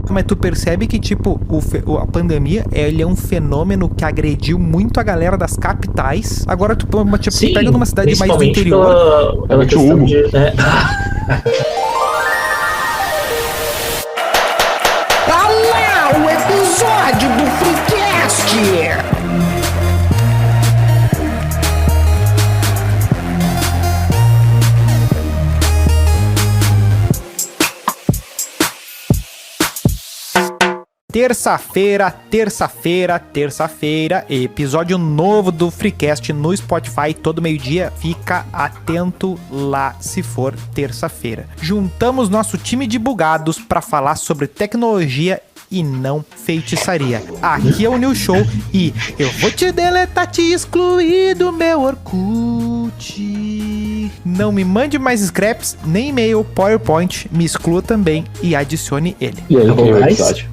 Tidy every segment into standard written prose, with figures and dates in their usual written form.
Mas tu percebe que, tipo, a pandemia, ele é um fenômeno que agrediu muito a galera das capitais. Agora tu, tipo, Sim, pega numa cidade mais do interior. pela questão de... Olá, o episódio do Freecast! Terça-feira, episódio novo do Freecast no Spotify, todo meio-dia. Fica atento lá se for terça-feira. Juntamos nosso time de bugados para falar sobre tecnologia e não feitiçaria. Aqui é o New Show e eu vou te deletar, te excluir do meu Orkut. Não me mande mais scraps, nem e-mail, PowerPoint, me exclua também e adicione ele. E aí, o episódio?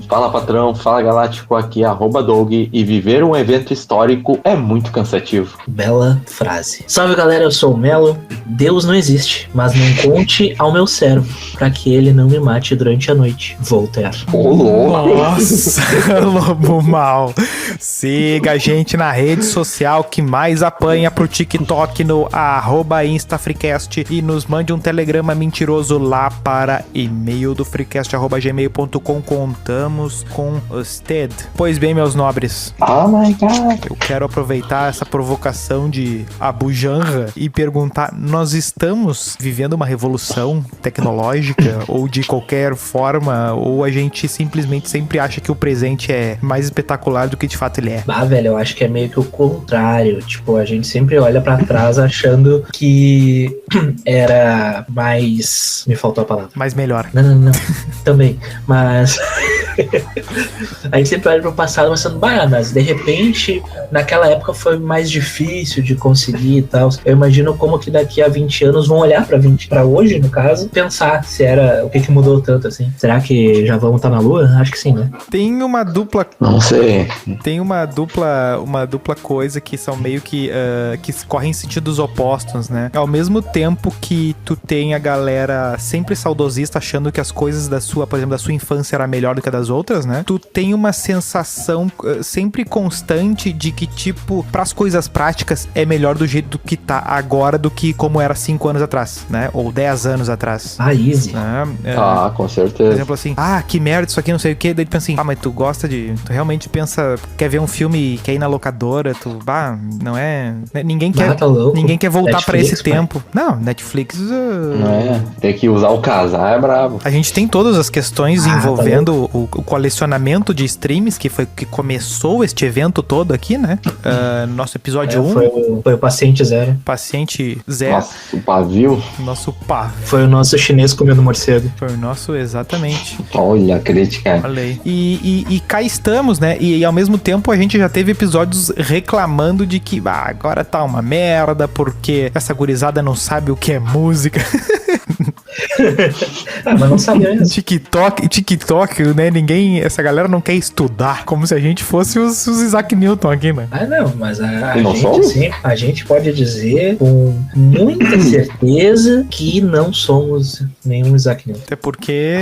Fala patrão, fala galáctico, aqui é @Doug e viver um evento histórico é muito cansativo. Bela frase. Salve galera, eu sou o Melo. Deus não existe, mas não conte ao meu cérebro pra que ele não me mate durante a noite. Voltaire. Nossa, lobo mal. Siga a gente na rede social que mais apanha pro TikTok no @InstaFreecast e nos mande um telegrama mentiroso lá para e-mail do freecast@gmail.com. Contamos com usted. Pois bem, meus nobres. Oh my God. Eu quero aproveitar essa provocação de Abu Janra e perguntar, nós estamos vivendo uma revolução tecnológica ou de qualquer forma, ou a gente simplesmente sempre acha que o presente é mais espetacular do que de fato ele é? Ah, velho, eu acho que é meio que o contrário. Tipo, a gente sempre olha pra trás achando que era mais... Me faltou a palavra. Mais melhor. Não. Também. Mas... a gente sempre olha pro passado pensando, mas de repente, naquela época foi mais difícil de conseguir e tal. Eu imagino como que daqui a 20 anos vão olhar pra hoje, no caso, pensar se era... O que mudou tanto, assim. Será que já vamos estar na Lua? Acho que sim, né? Tem uma dupla... Não sei. Tem uma dupla coisa que são meio que correm em sentidos opostos, né? Ao mesmo tempo que tu tem a galera sempre saudosista achando que as coisas da sua, por exemplo, da sua infância era melhor do que a das outras, né? Tu tem uma sensação sempre constante de que, tipo, pras coisas práticas é melhor do jeito que tá agora do que como era 5 anos atrás, né? Ou 10 anos atrás. Easy. Né? Com certeza. Por exemplo, assim, que merda, isso aqui não sei o que. Daí tu pensa assim, mas tu gosta de... Tu realmente pensa, quer ver um filme, quer ir na locadora, não é... Ninguém quer, tá louco. Ninguém quer voltar Netflix, pra esse pai. tempo. Não, Netflix... Não é, tem que usar o casar, é brabo. A gente tem todas as questões tá envolvendo o colecionamento de streams, que foi que começou este evento todo aqui, né? Nosso episódio 1. Foi o paciente zero. Paciente zero. Nossa, o pavio. Nosso pavio. Foi o nosso chinês comendo morcego. Foi o nosso, exatamente. Olha a crítica. Olha aí. E cá estamos, né? E ao mesmo tempo a gente já teve episódios reclamando de que agora tá uma merda, porque essa gurizada não sabe o que é música. Mas não sabia mesmo. TikTok, né? Essa galera não quer estudar, como se a gente fosse os Isaac Newton aqui, né? Não, mas não a gente pode dizer com muita certeza que não somos nenhum Isaac Newton. Até porque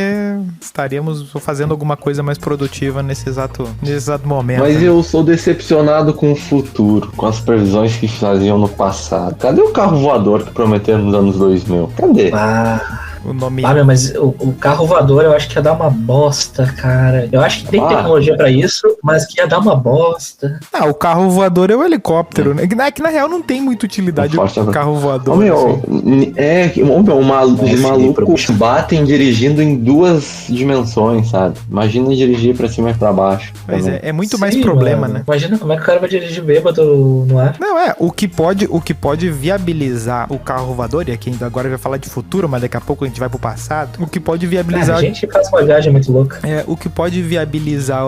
estaríamos fazendo alguma coisa mais produtiva nesse exato momento. Mas eu sou decepcionado com o futuro, com as previsões que faziam no passado. Cadê o carro voador que prometeram nos anos 2000? Cadê? O nome... mas o carro voador eu acho que ia dar uma bosta, cara. Eu acho que tem tecnologia pra isso, mas que ia dar uma bosta. O carro voador é o helicóptero, né? Que na real não tem muita utilidade o carro voador. Malucos batem dirigindo em 2 dimensões, sabe? Imagina dirigir pra cima e pra baixo. Mas é muito mais problema, mano, né? Imagina como é que o cara vai dirigir bêbado no ar. Não, o que pode viabilizar o carro voador, e aqui agora vai falar de futuro, mas daqui a pouco a gente vai pro passado, o que pode viabilizar... A gente faz uma viagem muito louca. O que pode viabilizar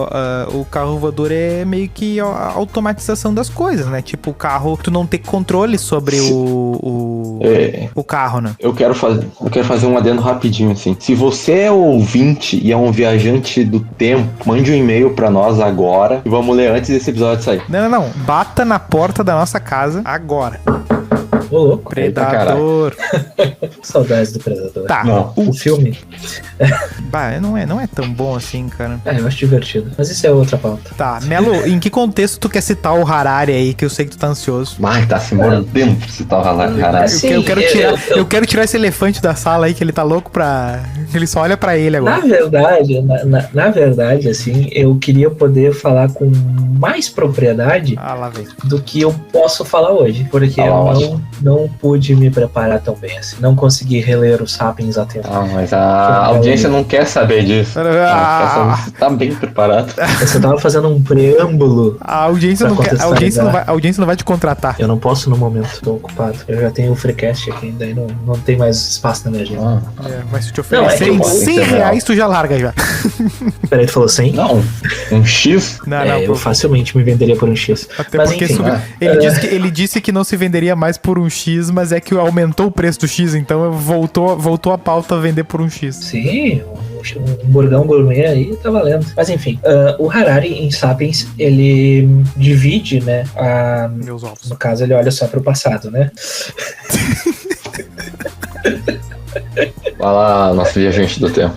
o carro voador é meio que a automatização das coisas, né? Tipo, o carro, tu não ter controle sobre o carro, né? Eu quero fazer um adendo rapidinho, assim. Se você é ouvinte e é um viajante do tempo, mande um e-mail pra nós agora e vamos ler antes desse episódio sair. Não. Bata na porta da nossa casa agora. Ô, louco. Predador. Saudades do Predador. Tá. Não. O filme, Bah, não é tão bom assim, cara. eu acho divertido. Mas isso é outra pauta. Tá, Melo, em que contexto tu quer citar o Harari aí, que eu sei que tu tá ansioso? Ai, tá se mordendo pra citar o Harari. Sim, Eu quero tirar esse elefante da sala aí, que ele tá louco pra... Ele só olha pra ele Na agora. verdade, na verdade, assim, eu queria poder falar com mais propriedade Ah, lá vem. do que eu posso falar hoje, porque Ah, eu ótimo. não pude me preparar tão bem assim, não consegui reler os Sapiens a tempo. Ah, mas a audiência não quer saber disso. Ela quer saber se tá bem preparado. Você tava fazendo um preâmbulo. A audiência, Pra não quer, contextualizar. a audiência não vai te contratar. Eu não posso no momento, tô ocupado. Eu já tenho o Freecast aqui, daí não tem mais espaço na minha agenda. É, mas se te Não, é que oferecerem eu- 100 reais, tu já larga já. Peraí, tu falou 100? Não, um X? Não, Eu facilmente me venderia por um X. Até Mas porque enfim, ele disse que não se venderia mais por um X, mas é que aumentou o preço do X, então voltou a pauta a vender por um X. sim, um burgão gourmet aí tá valendo. Mas enfim, o Harari em Sapiens, ele divide, né, Meus ovos. no caso ele olha só pro passado, né? Vai lá, nosso viajante do tempo.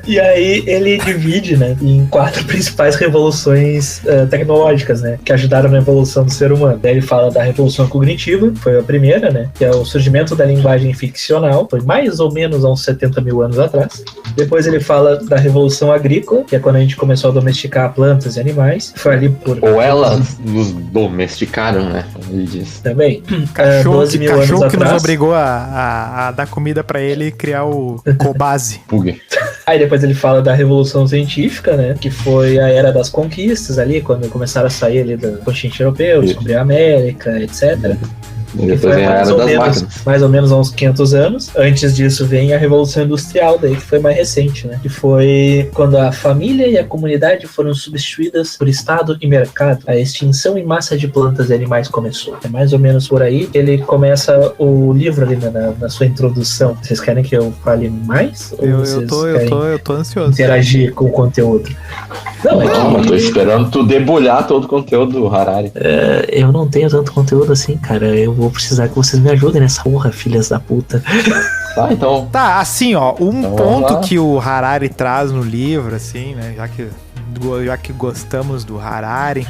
E aí ele divide, né, em 4 principais revoluções tecnológicas, né, que ajudaram na evolução do ser humano. Daí ele fala da revolução cognitiva, foi a primeira, né, que é o surgimento da linguagem ficcional, foi mais ou menos há uns 70 mil anos atrás. Depois ele fala da revolução agrícola, que é quando a gente começou a domesticar plantas e animais. Foi ali por... Ou elas nos domesticaram, né? Como ele disse. Também. Cachorro, 12 mil anos cachorro que nos atrás. obrigou a dar comida pra ele e criar o Cobase. Pug. Aí depois ele fala da Revolução Científica, né? Que foi a era das conquistas ali, quando começaram a sair ali do continente europeu, descobrir a América, etc. E depois vem a era das máquinas. mais ou menos há uns 500 anos. Antes disso vem a Revolução Industrial, daí que foi mais recente, né? Que foi quando a família e a comunidade foram substituídas por Estado e mercado. A extinção em massa de plantas e animais começou. É mais ou menos por aí. Ele começa o livro ali na sua introdução. Vocês querem que eu fale mais? Ou vocês querem Eu tô ansioso. interagir com o conteúdo? Não, é que Não, mas tô esperando tu debulhar todo o conteúdo do Harari. eu não tenho tanto conteúdo assim, cara. Eu vou precisar que vocês me ajudem nessa porra, filhas da puta. Tá, então. Tá, assim, ó, um Então, ponto vamos lá. que o Harari traz no livro, assim, né, já que gostamos do Harari,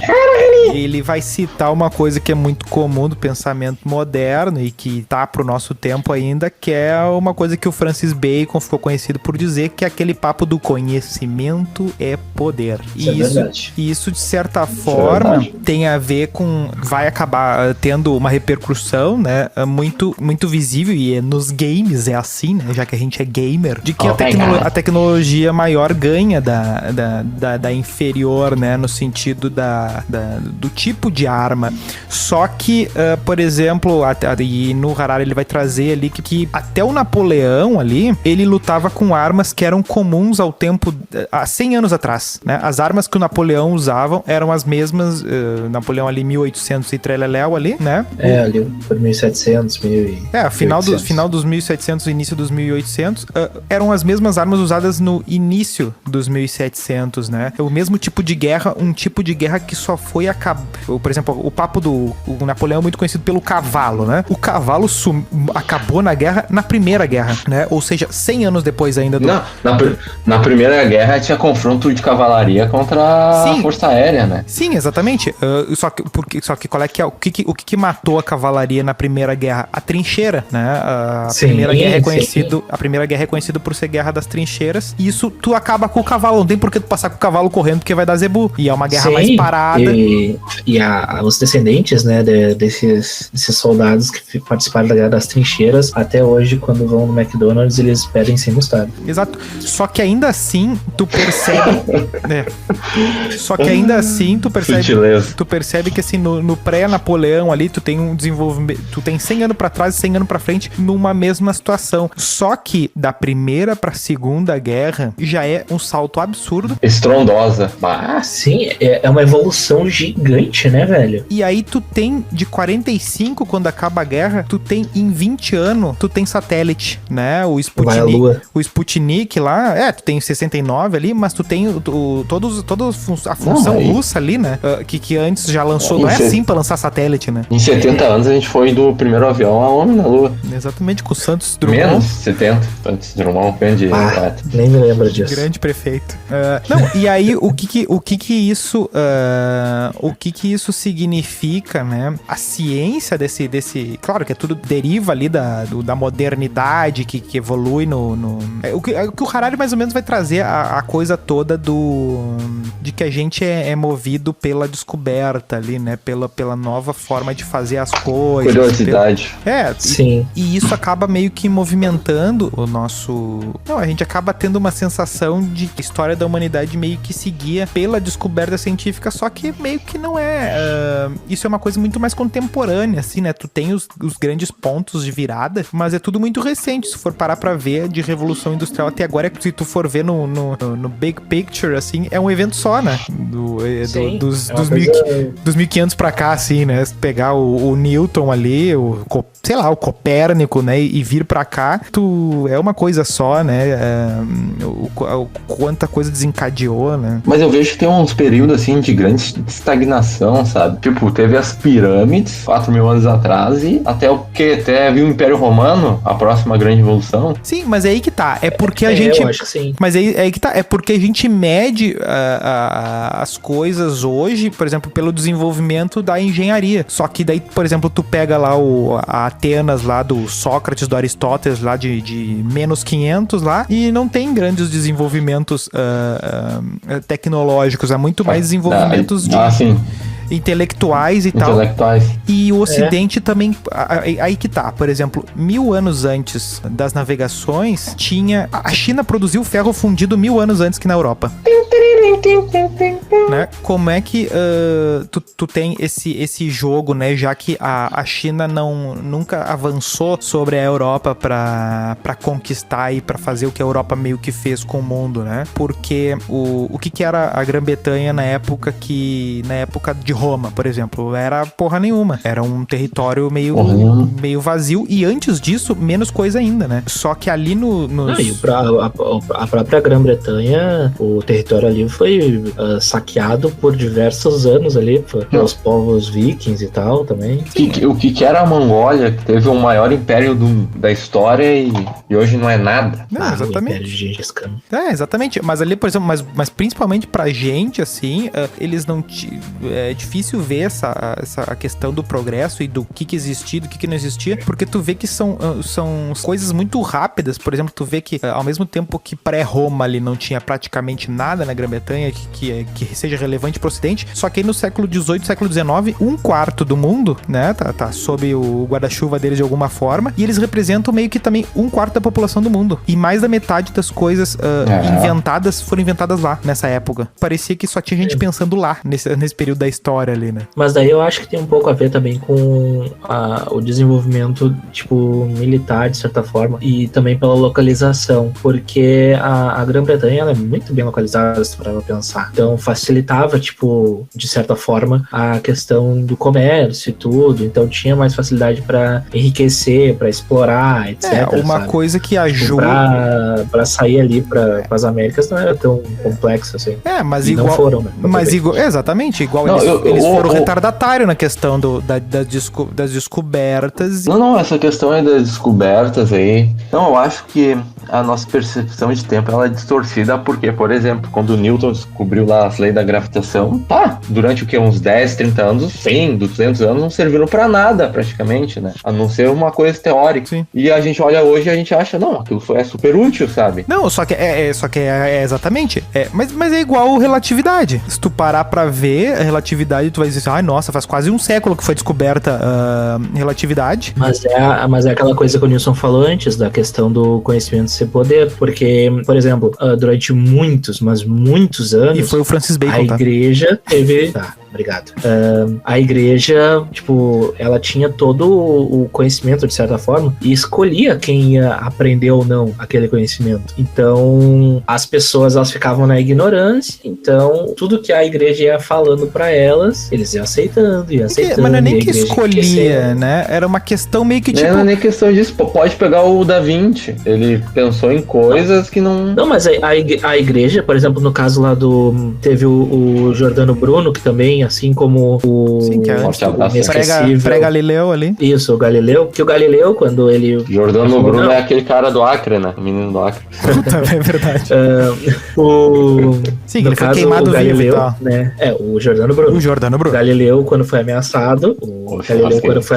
ele vai citar uma coisa que é muito comum do pensamento moderno e que tá pro nosso tempo ainda, que é uma coisa que o Francis Bacon ficou conhecido por dizer, que é aquele papo do conhecimento é poder. Isso é verdade. E isso, de certa é forma, verdade. tem a ver com... vai acabar tendo uma repercussão, né, muito, muito visível, e nos games é assim, né, já que a gente é gamer, de que a tecnologia maior ganha da inferior, né, no sentido do tipo de arma. Só que, por exemplo, e no Harari ele vai trazer ali que até o Napoleão ali, ele lutava com armas que eram comuns ao tempo, há 100 anos atrás, né? As armas que o Napoleão usavam eram as mesmas, Napoleão ali 1800 e treleléu ali, né? Ali por 1700, 1800. Final dos 1700 e início dos 1800, eram as mesmas armas usadas no início dos 1700, né? O mesmo tipo de guerra, um tipo de guerra que só foi acabar. Por exemplo, o papo do Napoleão é muito conhecido pelo cavalo, né? O cavalo acabou na guerra, na Primeira Guerra, né? Ou seja, 100 anos depois ainda do... Não, na Primeira Guerra tinha confronto de cavalaria contra a Força Aérea, né? Sim, exatamente. Só que qual é que é o que matou a cavalaria na Primeira Guerra? A trincheira, né? A Primeira Guerra é conhecida por ser guerra das trincheiras. E isso tu acaba com o cavalo. Não tem por que tu passar com o cavalo correndo, porque vai dar zebu. E é uma guerra mais parada. E os descendentes, né, desses soldados que participaram da guerra das trincheiras, até hoje, quando vão no McDonald's, eles pedem sem mostarda. Exato. Só que ainda assim, tu percebe... Só que ainda assim, tu percebe que assim, no pré-Napoleão ali, tu tem um desenvolvimento... Tu tem 100 anos pra trás e 100 anos pra frente numa mesma situação. Só que da Primeira pra Segunda Guerra já é um salto absurdo. Estrondoso. poderosa. Mas Sim, é uma evolução gigante, né, velho? E aí tu tem, de 45, quando acaba a guerra, tu tem em 20 anos, tu tem satélite, né? O Vai à Lua. Sputnik lá, tu tem 69 ali, mas tu tem toda a função aí- russa ali, né? Que antes já lançou, não é Isso é- assim pra lançar satélite, né? em 70 anos a gente foi do primeiro avião a homem na Lua. Exatamente, com o Santos Drummond. Menos 70. Antes de Drummond, grande atleta. Nem me lembro disso. Grande prefeito. Não, e aí o que isso significa, né? A ciência desse, claro que é tudo deriva ali da modernidade que evolui o que o Harari mais ou menos vai trazer a coisa toda de que a gente é movido pela descoberta ali, né? Pela nova forma de fazer as coisas. Curiosidade. Sim. E isso acaba meio que movimentando o nosso... Não, a gente acaba tendo uma sensação de que a história da humanidade meio que seguia pela descoberta científica, só que meio que não é... Isso é uma coisa muito mais contemporânea, assim, né? Tu tem os grandes pontos de virada, mas é tudo muito recente. Se for parar pra ver, de Revolução Industrial até agora, se tu for ver no big picture, assim, é um evento só, né? Sim, dos é uma coisa- 1500 pra cá, assim, né? Se pegar o Newton ali, o Copérnico, né? E vir pra cá, é uma coisa só, né? Quanta coisa desencadeou, né? Mas eu vejo que tem uns períodos assim de grande estagnação, sabe? Tipo, teve as pirâmides 4.000 anos atrás e até viu o Império Romano, a próxima grande revolução. Sim, mas é aí que tá. É porque a gente... Eu acho que sim. Mas aí que tá. É porque a gente mede as coisas hoje, por exemplo, pelo desenvolvimento da engenharia. Só que daí, por exemplo, tu pega lá a Atenas lá do Sócrates, do Aristóteles lá de menos 500 lá, e não tem grandes desenvolvimentos tecnológicos. Há muito mais desenvolvimentos sim. intelectuais e tal. Intelectuais. E o Ocidente também... Aí que tá. Por exemplo, 1000 anos antes das navegações, a China produziu ferro fundido 1000 anos antes que na Europa. Né? Como é que tu tem esse jogo, né? Já que a China nunca avançou sobre a Europa pra conquistar e pra fazer o que a Europa meio que fez com o mundo, né? Porque o que era a Grã-Bretanha na época de Roma, por exemplo, era porra nenhuma. Era um território meio vazio, e antes disso, menos coisa ainda, né? Só que ali A própria Grã-Bretanha, o território ali foi saqueado por diversos anos ali, pelos povos vikings e tal também. O que era a Mongólia, que teve o maior império da história e hoje não é nada. Não, O Império exatamente. de Gengis Khan. Exatamente. Mas ali, por exemplo, mas principalmente pra gente, assim, eles não... É difícil ver essa questão do progresso e do que existia e do que não existia, porque tu vê que são coisas muito rápidas. Por exemplo, tu vê que ao mesmo tempo que pré-Roma ali não tinha praticamente nada na Grã-Bretanha que seja relevante pro Ocidente, só que aí no século XVIII, século XIX, 1/4 do mundo, né, tá sob o guarda-chuva deles de alguma forma, e eles representam meio que também 1/4 da população do mundo. E mais da metade das coisas inventadas foram inventadas lá, nessa época. Parecia que só tinha gente pensando lá, nesse período da história ali, né? Mas daí eu acho que tem um pouco a ver também com o desenvolvimento, tipo, militar, de certa forma, e também pela localização, porque a Grã-Bretanha, ela é muito bem localizada, se parar pra pensar. Então, facilitava, tipo, de certa forma, a questão do comércio e tudo, então tinha mais facilidade pra enriquecer, pra explorar, etc. Uma sabe? coisa que Tipo, ajuda... pra sair ali pras Américas não era tão complexo assim. Mas E igual... não foram, né? Mas igual, exatamente, igual Não, eles foram retardatários na questão das descobertas. Não, essa questão aí das descobertas aí. Não, eu acho que a nossa percepção de tempo ela é distorcida porque, por exemplo, quando o Newton descobriu lá as leis da gravitação, durante o que? Uns 10, 30 anos, 100, 200 anos, não serviram pra nada praticamente, né? A não ser uma coisa teórica. Sim. E a gente olha hoje e a gente acha, não, aquilo é super útil, sabe? Não, só que é exatamente. Mas é igual relatividade. Se tu parar pra ver a relatividade, tu vai dizer assim, nossa, faz quase um século que foi descoberta relatividade. Mas é aquela coisa que o Nilson falou antes, da questão do conhecimento ser poder, porque, por exemplo, durante muitos anos, E foi o Francis Bacon, a igreja teve... obrigado. A igreja, tipo, ela tinha todo o conhecimento, de certa forma, e escolhia quem ia aprender ou não aquele conhecimento. Então, as pessoas, elas ficavam na ignorância, então, tudo que a igreja ia falando pra elas, eles iam aceitando, Mas não é nem que escolhia, né? Era uma questão meio que, tipo... Não é nem questão disso, pode pegar o Da Vinci, ele pensou em coisas que não... Não, mas a igreja, por exemplo, no caso lá teve o Giordano Bruno, que também, assim como o... Sim, que é pré-Galileu ali. Isso, o Galileu, que o Galileu, quando ele... Giordano Bruno é aquele cara do Acre, né? O menino do Acre. É verdade. Sim, no ele caso, foi queimado o Galileu, vivo e tal. né? O Giordano Bruno. O Giordano Bruno. O Galileu, quando foi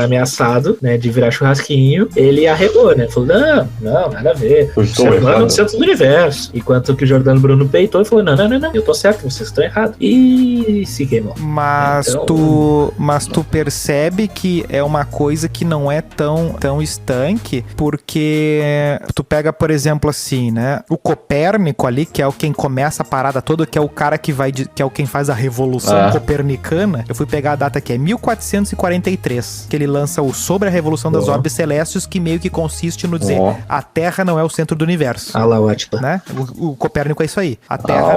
ameaçado, né, de virar churrasquinho, ele arregou, né? Falou, não, nada a ver. O ser humano é o centro do universo. Enquanto que o Giordano Bruno peitou e falou, não, eu tô certo, vocês estão errados. E se queimou. Mas tu percebe que é uma coisa que não é tão estanque, porque tu pega, por exemplo, assim, né? O Copérnico ali, que é quem começa a parada toda, que é o cara que é quem faz a revolução copernicana. Eu fui pegar a data que é 1443, que ele lança o Sobre a Revolução das Orbes Celestes, que meio que consiste no dizer a Terra não é o centro do universo. Ah lá, o Átila. Né? O Copérnico é isso aí. A Terra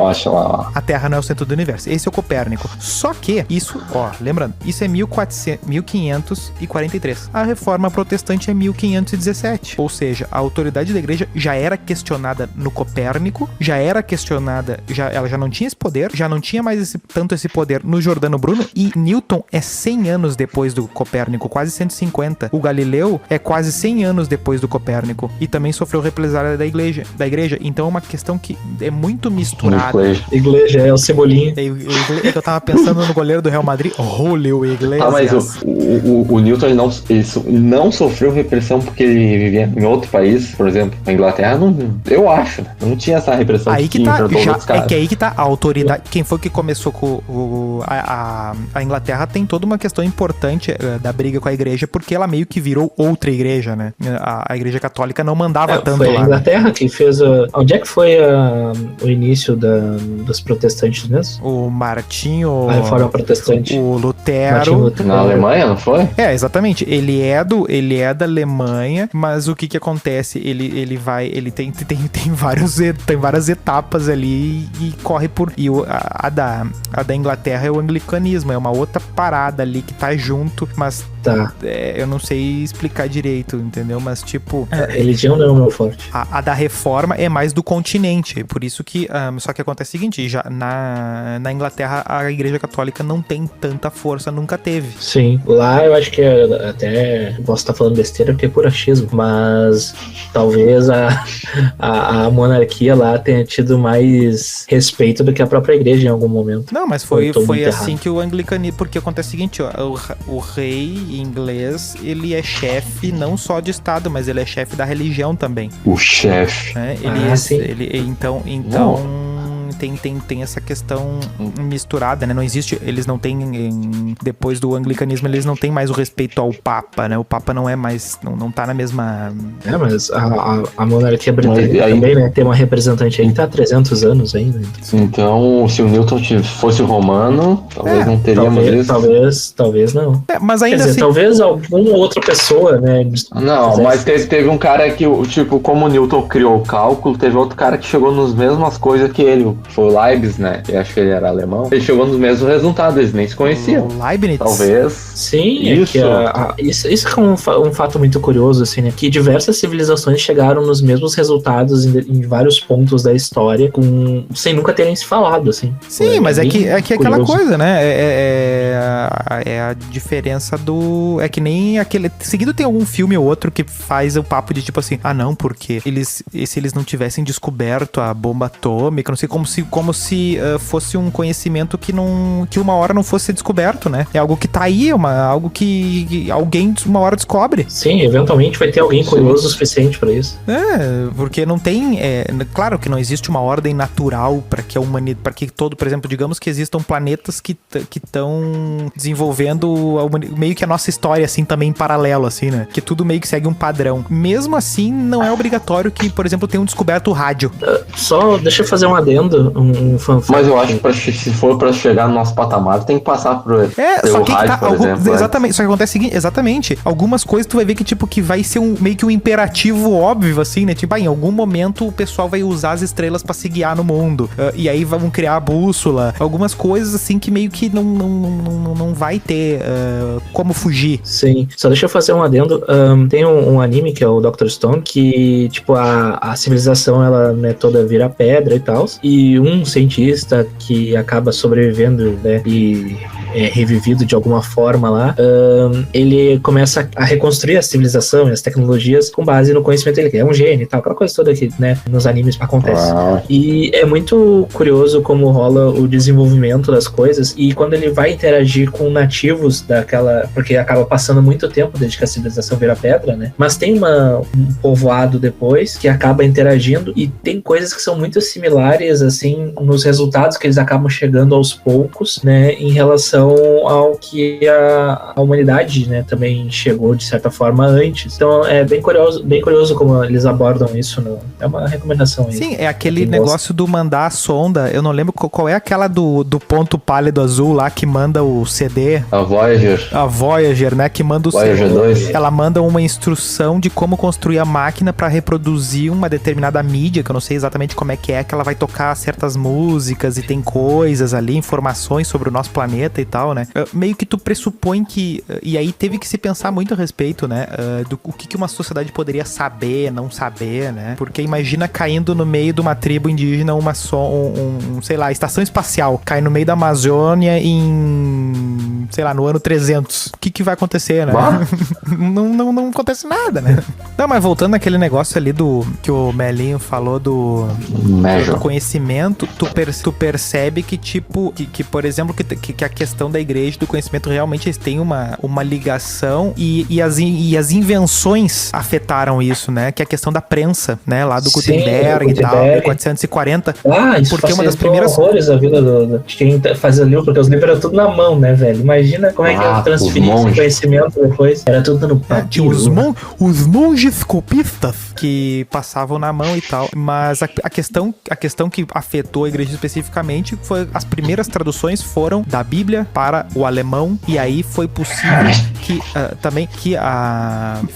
não é o centro do universo. Esse é o Copérnico. Só que isso, lembrando, isso é 1543. A Reforma Protestante é 1517. Ou seja, a autoridade da igreja já era questionada no Copérnico, já era questionada, ela já não tinha esse poder, já não tinha mais tanto esse poder no Giordano Bruno, e Newton é 100 anos depois do Copérnico, quase 150. O Galileu é quase 100 anos depois do Copérnico e também sofreu represália da igreja. Então é uma questão que é muito misturada. Igreja é o Cebolinha. É que eu tava pensando no goleiro do Real Madrid, Julio Iglesias. Mas o Newton ele não sofreu repressão porque ele vivia em outro país, por exemplo, a Inglaterra, eu acho, não tinha essa repressão. Aí que tá, aí que tá a autoridade. Quem foi que começou com a Inglaterra tem toda uma questão importante da briga com a igreja, porque ela meio que virou outra igreja, né? A igreja católica não mandava tanto foi lá. Foi a Inglaterra que fez onde é que foi o início dos protestantes mesmo? O Martinho... A Reforma Protestante. O Lutero... Na Alemanha, não foi? Exatamente. Ele é da Alemanha, mas o que acontece? Ele tem várias etapas ali e corre por... E a da Inglaterra é o anglicanismo, é uma outra parada ali que tá junto, mas eu não sei explicar direito, entendeu? Mas tipo... A religião não é o meu forte. A da Reforma é mais do continente, por isso que... só que acontece o seguinte, já na Inglaterra a igreja católica não tem tanta força, nunca teve. Sim, lá eu acho que até posso estar falando besteira porque é por achismo, mas talvez a monarquia lá tenha tido mais respeito do que a própria igreja em algum momento. Não, mas foi assim que o anglicanismo... Porque acontece o seguinte, o rei inglês, ele é chefe não só de estado, mas ele é chefe da religião também. O chefe. Então tem essa questão misturada, né? Não existe, eles não têm, depois do anglicanismo, eles não têm mais o respeito ao Papa, né? O Papa não é mais, não tá na mesma... mas a monarquia britânica também, né? Tem uma representante aí que tá há 300 anos ainda. Então, se o Newton fosse romano, talvez não teríamos isso. Talvez não. Mas ainda assim... talvez alguma outra pessoa, né? Não, mas teve um cara que, tipo, como o Newton criou o cálculo, teve outro cara que chegou nas mesmas coisas que ele. Foi o Leibniz, né? Eu acho que ele era alemão. Ele chegou nos mesmos resultados, eles nem se conheciam. Leibniz? Talvez. Sim, isso. Isso é um fato muito curioso, assim, né? Que diversas civilizações chegaram nos mesmos resultados em vários pontos da história, sem nunca terem se falado, assim. Sim, mas é que aquela coisa, né? É a diferença do... É que nem aquele... Seguido tem algum filme ou outro que faz o papo de tipo assim, não, porque se eles não tivessem descoberto a bomba atômica, não sei, como se fosse um conhecimento que uma hora não fosse descoberto, né? É algo que tá aí, algo que alguém uma hora descobre. Sim, eventualmente vai ter alguém curioso o suficiente pra isso. Porque não tem... claro que não existe uma ordem natural para que a humanidade... Para que por exemplo, digamos que existam planetas que estão desenvolvendo meio que a nossa história, assim, também em paralelo, assim, né? Que tudo meio que segue um padrão. Mesmo assim, não é obrigatório que, por exemplo, tenham descoberto o rádio. Só deixa eu fazer um adendo adendo, um fanfic. Mas eu acho que se for pra chegar no nosso patamar, tem que passar por Só pelo que rádio, tá, por exemplo. exatamente, só que acontece o seguinte, exatamente, algumas coisas tu vai ver que, tipo, que vai ser meio que um imperativo óbvio, assim, né, tipo, em algum momento o pessoal vai usar as estrelas pra se guiar no mundo, e aí vão criar a bússola, algumas coisas, assim, que meio que não vai ter como fugir. Sim, só deixa eu fazer um adendo, tem um anime que é o Dr. Stone, que, tipo, a civilização, ela, né, toda vira pedra e tal, e um cientista que acaba sobrevivendo, né, e é revivido de alguma forma lá, ele começa a reconstruir a civilização e as tecnologias com base no conhecimento dele, que é um gênio e tal, aquela coisa toda que, né, nos animes acontece. E é muito curioso como rola o desenvolvimento das coisas, e quando ele vai interagir com nativos daquela, porque acaba passando muito tempo desde que a civilização vira pedra, né, mas tem um povoado depois que acaba interagindo, e tem coisas que são muito similares, assim, nos resultados que eles acabam chegando aos poucos, né, em relação ao que a humanidade, né, também chegou de certa forma antes. Então é bem curioso como eles abordam isso. É uma recomendação aí. Sim, é aquele negócio do mandar a sonda. Eu não lembro qual é aquela do ponto pálido azul lá que manda o CD. A Voyager. A Voyager, né? Que manda o Voyager CD. 2. Ela manda uma instrução de como construir a máquina pra reproduzir uma determinada mídia, que eu não sei exatamente como é que ela vai tocar certas músicas e tem coisas ali, informações sobre o nosso planeta e tal, né? Meio que tu pressupõe que... E aí teve que se pensar muito a respeito, né? Do que uma sociedade poderia saber, não saber, né? Porque imagina caindo no meio de uma tribo indígena sei lá, estação espacial. Cai no meio da Amazônia sei lá, no ano 300. O que vai acontecer, né? não acontece nada, né? Não, mas voltando àquele negócio ali que o Melinho falou do conhecimento, tu percebe que, tipo, que por exemplo, que a questão da igreja do conhecimento realmente tem uma ligação e as invenções afetaram isso, né? Que é a questão da prensa, né? Lá do Gutenberg e tal, 1440. Isso porque uma das primeiras... horrores a vida de quem fazia livro, porque os livros eram tudo na mão, né, velho? Imagina como é que eu transferi esse conhecimento depois. Era tudo no papiro. Os monges copistas que passavam na mão e tal. Mas a questão que afetou a igreja especificamente foi as primeiras traduções foram da Bíblia para o alemão, e aí foi possível que também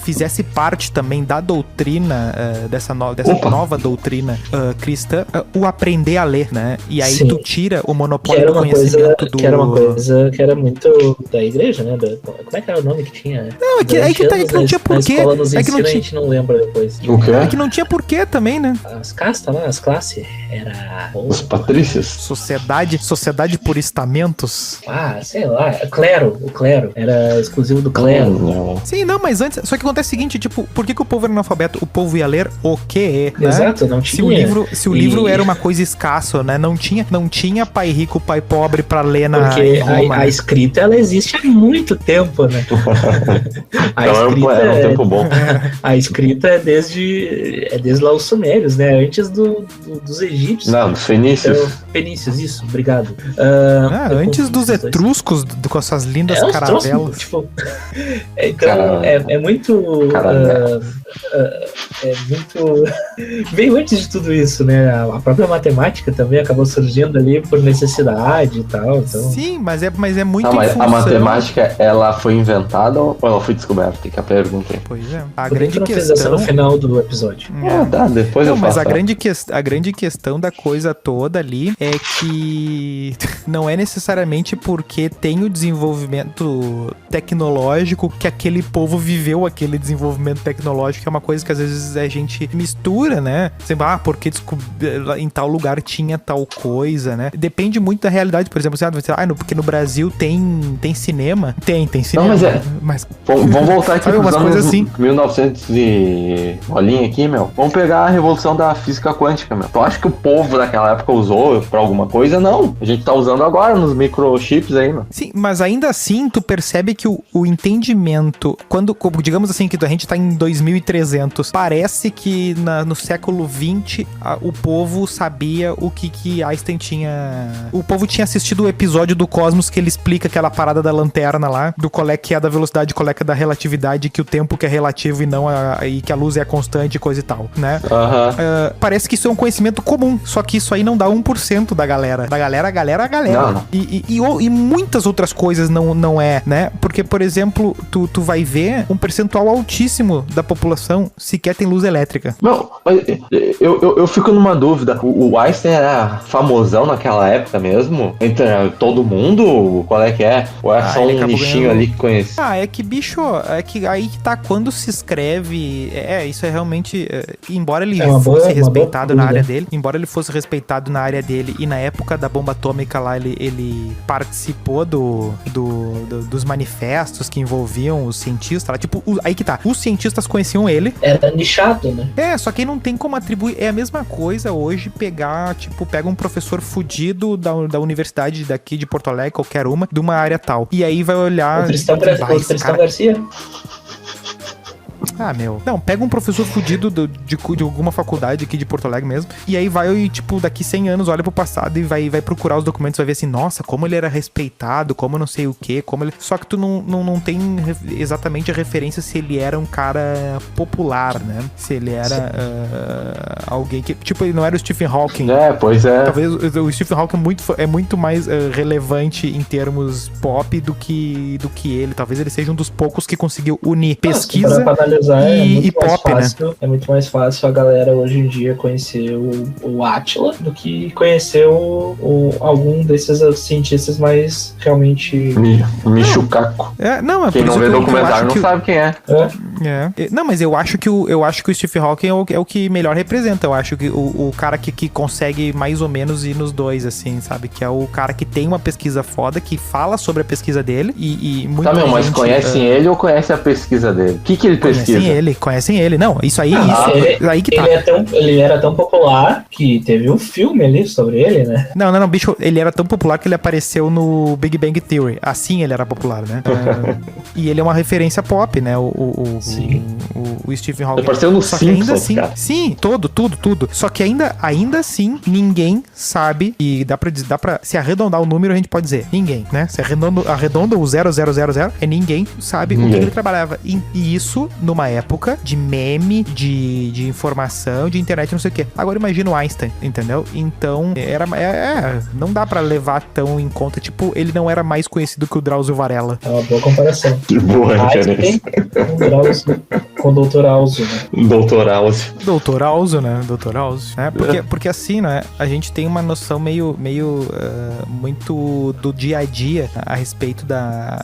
fizesse parte também da doutrina dessa nova doutrina cristã, o aprender a ler, né? E aí tu tira o monopólio do conhecimento que era uma coisa que era muito da igreja, né? Como é que era o nome que tinha? Não, é que não tinha porquê. A gente não lembra depois. O quê? É que não tinha porquê também, né? As castas lá, as classes, era... Os patrícios. Sociedade por estamentos. Sei lá, o clero, era exclusivo do clero. Não. Sim, não, mas antes, só que acontece o seguinte, tipo, por que o povo era analfabeto? O povo ia ler o quê, né? Exato, não tinha. Se o livro era uma coisa escassa, né? Não tinha pai rico, pai pobre pra ler Porque Roma, a escrita, ela existe há muito tempo, né? Era um tempo bom. A escrita é desde lá os sumérios, né? Antes dos egípcios. Não, dos fenícios. Fenícios, isso, obrigado. Antes dos etruscos, com as suas lindas caravelas. Tipo, então, é muito... veio antes de tudo isso, né? A própria matemática também acabou surgindo ali por necessidade e tal. Então... Sim, mas é muito mas a matemática, ela foi inventada ou ela foi descoberta? Que é a pergunta aí. Pois é. A grande questão... no final do episódio. Depois eu faço. Mas a grande questão da coisa toda ali é que não é necessariamente porque tem o desenvolvimento tecnológico que aquele povo viveu aquele desenvolvimento tecnológico, que é uma coisa que às vezes a gente mistura, né? Sempre, porque em tal lugar tinha tal coisa, né? Depende muito da realidade, por exemplo, porque no Brasil tem cinema. Tem cinema. Não, mas vamos voltar aqui pros anos assim. 1900 e... Olhinha aqui, meu. Vamos pegar a revolução da física quântica, meu. Tu acha que o povo daquela época usou pra alguma coisa? Não. A gente tá usando agora nos microchips aí, meu. Sim, mas ainda assim tu percebe que o entendimento, digamos assim, que a gente tá em 2300, parece que no século 20 o povo sabia o que Einstein tinha... O povo tinha assistido o episódio do Cosmos que ele explica que aquela parada da lanterna lá, do qual é que é da velocidade, qual é que é da relatividade, que o tempo que é relativo e não e que a luz é constante e coisa e tal, né? Parece que isso é um conhecimento comum, só que isso aí não dá 1% da galera. Da galera. Não. E muitas outras coisas não é, né? Porque, por exemplo, tu vai ver um percentual altíssimo da população sequer tem luz elétrica. Não, mas eu fico numa dúvida. O Einstein era famosão naquela época mesmo? Entre todo mundo? Qual é que é? Ou é só um nichinho ali que conhece? É que, bicho, é que aí que tá, quando se escreve, isso é realmente, embora ele fosse respeitado na área dele, e na época da bomba atômica lá, ele participou dos manifestos que envolviam os cientistas lá, tipo, aí que tá, os cientistas conheciam ele. Era nichado, né? Só que não tem como atribuir, é a mesma coisa hoje pega um professor fudido da universidade daqui de Porto Alegre, qualquer uma, de uma área tal, e aí vai olhar... O Tristão Garcia. Não, pega um professor fudido de alguma faculdade aqui de Porto Alegre mesmo, e aí vai, tipo, daqui 100 anos, olha pro passado e vai procurar os documentos, vai ver assim, nossa, como ele era respeitado, como não sei o quê, como ele... Só que tu não tem exatamente a referência se ele era um cara popular, né? Se ele era alguém que... Tipo, ele não era o Stephen Hawking. Pois é. Talvez o Stephen Hawking é muito mais relevante em termos pop do que ele. Talvez ele seja um dos poucos que conseguiu unir pesquisa e pop, fácil, né? É muito mais fácil a galera hoje em dia conhecer o Átila do que conhecer algum desses cientistas mais realmente... Michucaco. Quem não vê documentário não sabe quem é. Não, mas eu acho que o Stephen Hawking é o que melhor representa. Eu acho que o cara que consegue mais ou menos ir nos dois, assim, sabe? Que é o cara que tem uma pesquisa foda, que fala sobre a pesquisa dele e muito... Tá, mas conhecem ele ou conhecem a pesquisa dele? O que ele pesquisa? Conhecem ele. Não, isso aí, aí que tá. Ele era tão popular que teve um filme ali sobre ele, né? Não, bicho, ele era tão popular que ele apareceu no Big Bang Theory. Assim ele era popular, né? E ele é uma referência pop, né? O Stephen Hawking. Ele apareceu no Simpsons, assim, cara. Sim, tudo. Só que ainda assim, ninguém sabe, e dá pra se arredondar o número, a gente pode dizer, ninguém, né? Se arredonda o 0000, ninguém sabe o que ele trabalhava. E isso numa época de meme, de informação, de internet, não sei o quê. Agora imagina o Einstein, entendeu? Então, não dá pra levar tão em conta, tipo, ele não era mais conhecido que o Drauzio Varela. É uma boa comparação. Que boa referência. Com o Dr. Alzo, né? Dr. Alzo, né? Porque assim, né? A gente tem uma noção meio muito do dia a dia a respeito da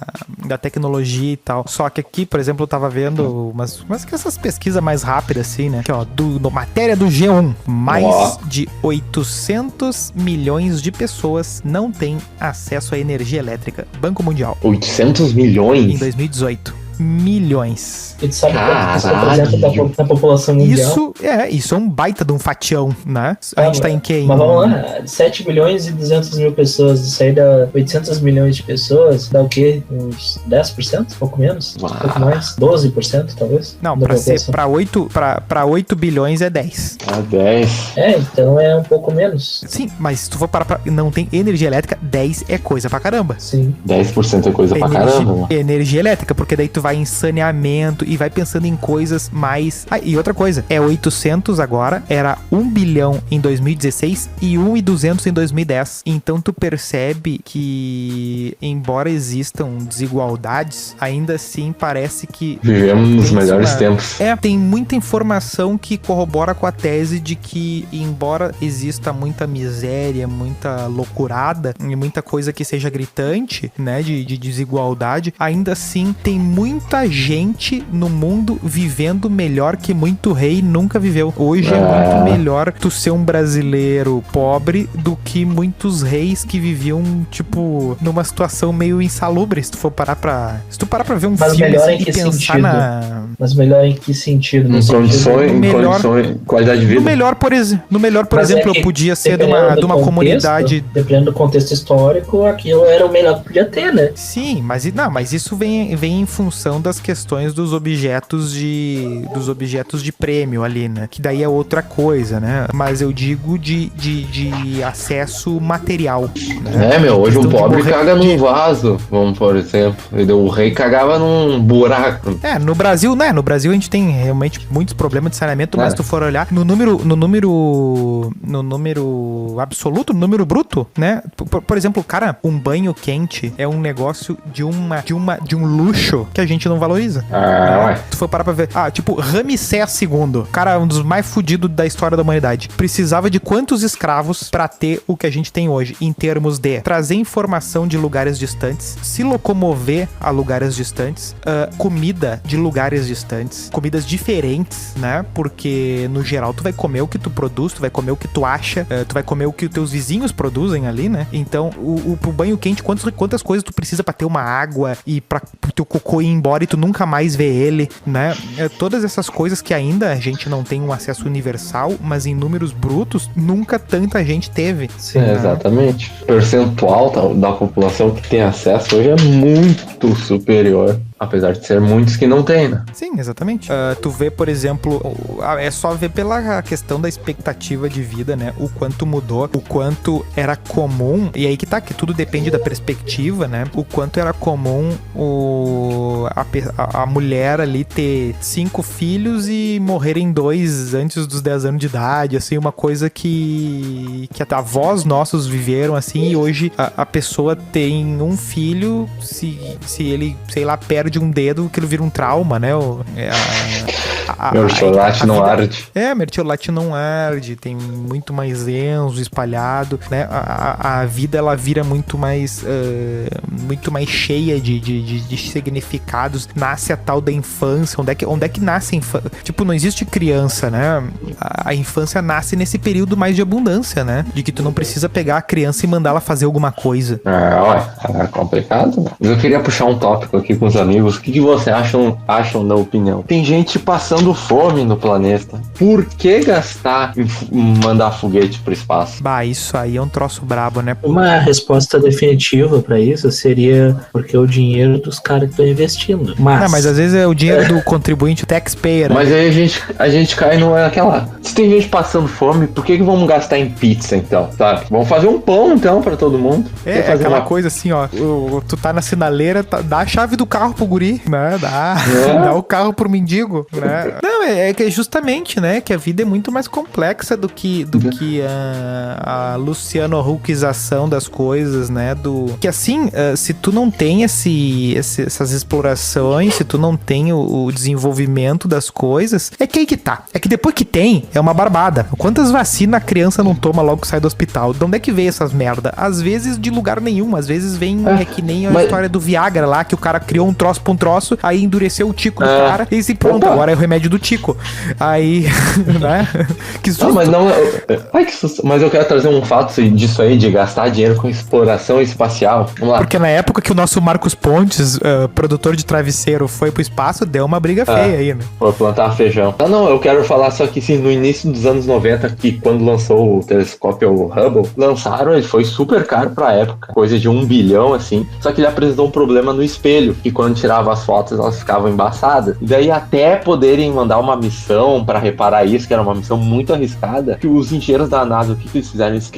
tecnologia e tal. Só que aqui, por exemplo, eu tava vendo mas que essas pesquisas mais rápidas, assim, né? Aqui, ó, matéria do G1. Mais de 800 milhões de pessoas não têm acesso à energia elétrica. Banco Mundial. 800 milhões? Em 2018. Milhões. E tu sabe quanto isso representa da população mundial? Isso é um baita de um fatião, né? A gente tá em quem? Mas vamos lá, 7 milhões e 200 mil pessoas, isso aí dá 800 milhões de pessoas, dá o quê? Uns 10%? Pouco menos? Um pouco mais? 12% talvez? Não, pra 8 bilhões é 10. 10. Então é um pouco menos. Sim, mas se tu for parar pra... Não tem energia elétrica, 10 é coisa pra caramba. Sim. 10% é coisa pra caramba. Energia elétrica, porque daí tu vai em saneamento e vai pensando em coisas mais... E outra coisa, 800 agora, era 1 bilhão em 2016 e 1.200 em 2010. Então tu percebe que, embora existam desigualdades, ainda assim parece que... Vivemos nos melhores tempos. Tem muita informação que corrobora com a tese de que, embora exista muita miséria, muita loucurada e muita coisa que seja gritante, né, de desigualdade, ainda assim tem muita gente no mundo vivendo melhor que muito rei nunca viveu. Hoje é muito melhor tu ser um brasileiro pobre do que muitos reis que viviam, tipo, numa situação meio insalubre. Se tu for parar pra ver um filme assim, e pensar sentido? Mas melhor em que sentido? Em condições, qualidade de vida. No melhor, por exemplo, eu podia ser de uma comunidade... Dependendo do contexto histórico, aquilo era o melhor que podia ter, né? Sim, mas isso vem em função exploração das questões dos objetos de prêmio ali, né? Que daí é outra coisa, né? Mas eu digo de acesso material, né? Hoje o pobre morrer caga num vaso, vamos por exemplo. O rei cagava num buraco. No Brasil, né? No Brasil a gente tem realmente muitos problemas de saneamento, mas se tu for olhar no número absoluto, no número bruto, né? Por exemplo, cara, um banho quente é um negócio de um luxo que a gente não valoriza. Ué. Se tu for parar pra ver, tipo, Ramsés II, cara, um dos mais fudidos da história da humanidade, precisava de quantos escravos pra ter o que a gente tem hoje, em termos de trazer informação de lugares distantes, se locomover a lugares distantes, comida de lugares distantes, comidas diferentes, né? Porque, no geral, tu vai comer o que tu produz, tu vai comer o que tu acha, tu vai comer o que os teus vizinhos produzem ali, né? Então, pro banho quente, quantas coisas tu precisa pra ter uma água e pra teu cocô ir embora e tu nunca mais ver ele, né? Todas essas coisas que ainda a gente não tem um acesso universal, mas em números brutos, nunca tanta gente teve. Sim, Exatamente. O percentual da população que tem acesso hoje é muito superior. Apesar de ser muitos que não tem, né? Sim, exatamente. Tu vê, por exemplo, é só ver pela questão da expectativa de vida, né? O quanto mudou, o quanto era comum, e aí que tá, que tudo depende da perspectiva, né? O quanto era comum a mulher ali ter 5 filhos e morrerem 2 antes dos 10 anos de idade, assim, uma coisa que avós nossos viveram, assim, e hoje a pessoa tem um filho, se ele, sei lá, perde um dedo, que ele vira um trauma, né? Mertiolate não arde. Mertiolate não arde, tem muito mais enzo espalhado, né? A vida, ela vira muito mais cheia de significados. Nasce a tal da infância. Onde é que nasce a infância? Tipo, não existe criança, né? A infância nasce nesse período mais de abundância, né? De que tu não precisa pegar a criança e mandá-la fazer alguma coisa. É complicado, né? Mas eu queria puxar um tópico aqui com os amigos. O que vocês acham da opinião? Tem gente passando fome no planeta. Por que gastar em mandar foguete pro espaço? Isso aí é um troço brabo, né? Uma resposta definitiva pra isso seria porque é o dinheiro dos caras que estão investindo. Mas às vezes é o dinheiro do contribuinte, taxpayer. Mas aí a gente cai naquela... Se tem gente passando fome, por que vamos gastar em pizza, então? Sabe? Vamos fazer um pão, então, pra todo mundo. É aquela coisa assim, ó. Tu tá na sinaleira, dá a chave do carro pro guri, né? Dá o carro pro mendigo, né? Não, é que justamente, né? Que a vida é muito mais complexa do que a Luciano Huckização das coisas, né? Que assim, se tu não tem essas explorações, se tu não tem o desenvolvimento das coisas, é que aí que tá. É que depois que tem, é uma barbada. Quantas vacinas a criança não toma logo que sai do hospital? De onde é que veio essas merda? Às vezes de lugar nenhum, às vezes vem que nem a história do Viagra lá, que o cara criou um troço pra um troço, aí endureceu o tico do cara e pronto, agora é o remédio do tico. Aí, né? Que susto. Ai, que susto. Mas eu quero trazer um fato disso aí, de gastar dinheiro com exploração espacial. Vamos lá. Porque na época que o nosso Marcos Pontes, produtor de travesseiro, foi pro espaço, deu uma briga feia aí, né? Foi plantar feijão. Eu quero falar só que sim, no início dos anos 90, que quando lançou o telescópio Hubble, ele foi super caro pra época, coisa de 1 bilhão, assim, só que ele apresentou um problema no espelho, que quando tirava as fotos, elas ficavam embaçadas. E daí até poderem mandar uma missão pra reparar isso, que era uma missão muito arriscada, que os engenheiros da NASA, o que eles fizeram? Eles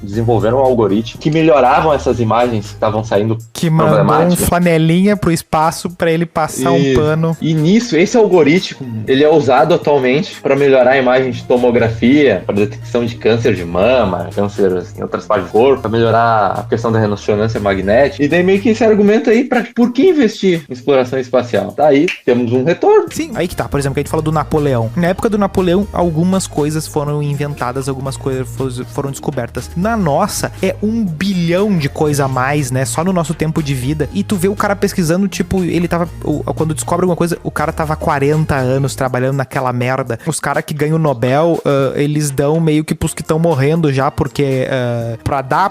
desenvolveram um algoritmo que melhoravam essas imagens que estavam saindo que mandou um flanelinha pro espaço pra ele passar um pano. E nisso, esse algoritmo, ele é usado atualmente pra melhorar a imagem de tomografia, pra detecção de câncer de mama, câncer em outras partes do corpo, pra melhorar a questão da ressonância magnética. E daí meio que esse argumento aí, por que investir em exploração espacial? Tá aí, temos um retorno. Sim, aí que tá. Por exemplo, que a gente fala do Napoleão. Na época do Napoleão, algumas coisas foram inventadas, algumas coisas foram descobertas. Na nossa, é 1 bilhão de coisa a mais, né? Só no nosso tempo de vida. E tu vê o cara pesquisando, tipo, ele tava... Quando descobre alguma coisa, o cara tava há 40 anos trabalhando naquela merda. Os caras que ganham o Nobel, eles dão meio que pros que estão morrendo já, porque...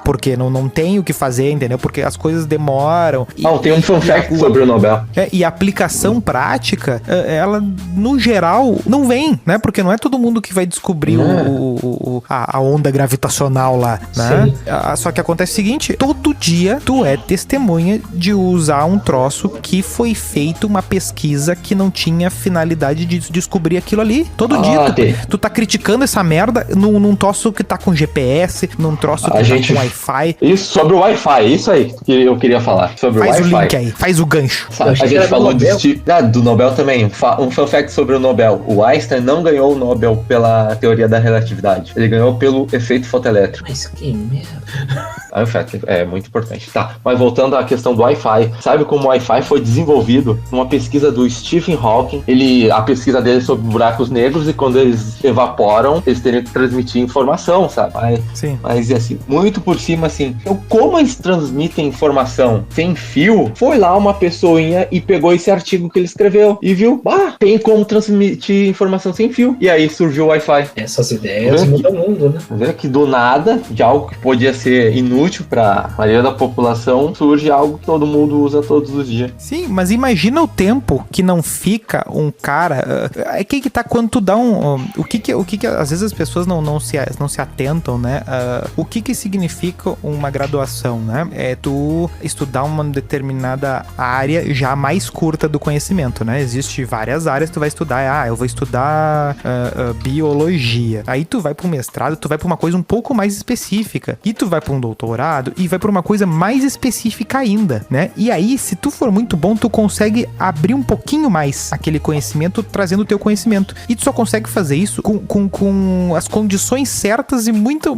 porque não tem o que fazer, entendeu? Porque as coisas demoram. Tem um fun fact sobre o Nobel. E a aplicação prática, ela no geral, não vem, né? Porque não é todo mundo que vai descobrir a onda gravitacional lá, né? Só que acontece o seguinte, todo dia tu é testemunha de usar um troço que foi feito uma pesquisa que não tinha finalidade de descobrir aquilo ali. Todo dia tu tá criticando essa merda num troço que tá com GPS, num troço que tá com Wi-Fi. Isso, sobre o Wi-Fi, isso aí que eu queria falar. Sobre faz o Wi-Fi. O link aí, faz o gancho. A gente falou do Nobel também. Um fun fact sobre o Nobel. O Einstein não ganhou o Nobel pela teoria da relatividade. Ele ganhou pelo efeito fotoelétrico. Mas que merda. É muito importante. Tá, mas voltando à questão do Wi-Fi. Sabe como o Wi-Fi foi desenvolvido numa pesquisa do Stephen Hawking? A pesquisa dele sobre buracos negros, e quando eles evaporam, eles teriam que transmitir informação, sabe? Sim. Mas assim, muito por cima, assim. Então, como eles transmitem informação sem fio? Foi lá uma pessoinha e pegou esse artigo que ele escreveu e viu, tem como transmitir informação sem fio. E aí surgiu o Wi-Fi. Essas ideias mudam o mundo, né? Vê que do nada, de algo que podia ser inútil pra maioria da população, surge algo que todo mundo usa todos os dias. Sim, mas imagina o tempo que não fica um cara... É que tá quando tu dá o que às vezes as pessoas não se atentam, né? O que significa uma graduação, né? É tu estudar uma determinada área já mais curta do conhecimento, né? Existem várias áreas que tu vai estudar. Eu vou estudar biologia. Aí tu vai pro mestrado, tu vai pra uma coisa um pouco mais específica. E tu vai pra um doutorado e vai pra uma coisa mais específica ainda, né? E aí, se tu for muito bom, tu consegue abrir um pouquinho mais aquele conhecimento, trazendo o teu conhecimento. E tu só consegue fazer isso com as condições certas e muito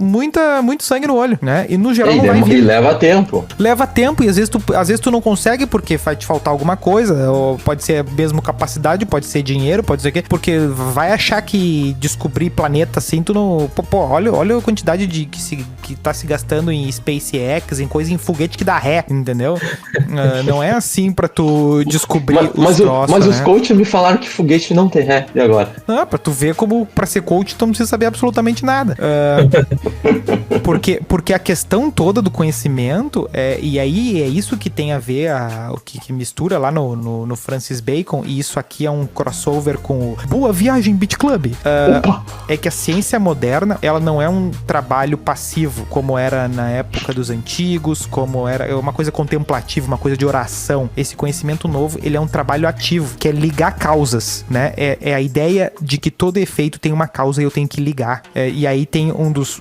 sangue no olho, né? E no geral não vai vir. E leva tempo. Leva tempo, e às vezes tu não consegue porque vai te faltar alguma coisa, ou pode ser mesmo capacidade, pode ser dinheiro, pode ser o quê, porque vai achar que descobrir planeta assim, tu não... Olha a quantidade que tá se gastando em SpaceX, em coisa, em foguete que dá ré, entendeu? Não é assim pra tu descobrir mas os coaches me falaram que foguete não tem ré, e agora? Pra tu ver como pra ser coach tu não precisa saber absolutamente nada. Porque a questão toda do conhecimento, e aí é isso que tem a ver, o que mistura lá no Francis Bacon, e isso aqui é um crossover com o Boa Viagem Beat Club. É que a ciência moderna, ela não é um trabalho passivo, como era na época dos antigos, como era uma coisa contemplativa, uma coisa de oração. Esse conhecimento novo, ele é um trabalho ativo, que é ligar causas, né? É a ideia de que todo efeito tem uma causa e eu tenho que ligar. E aí tem um dos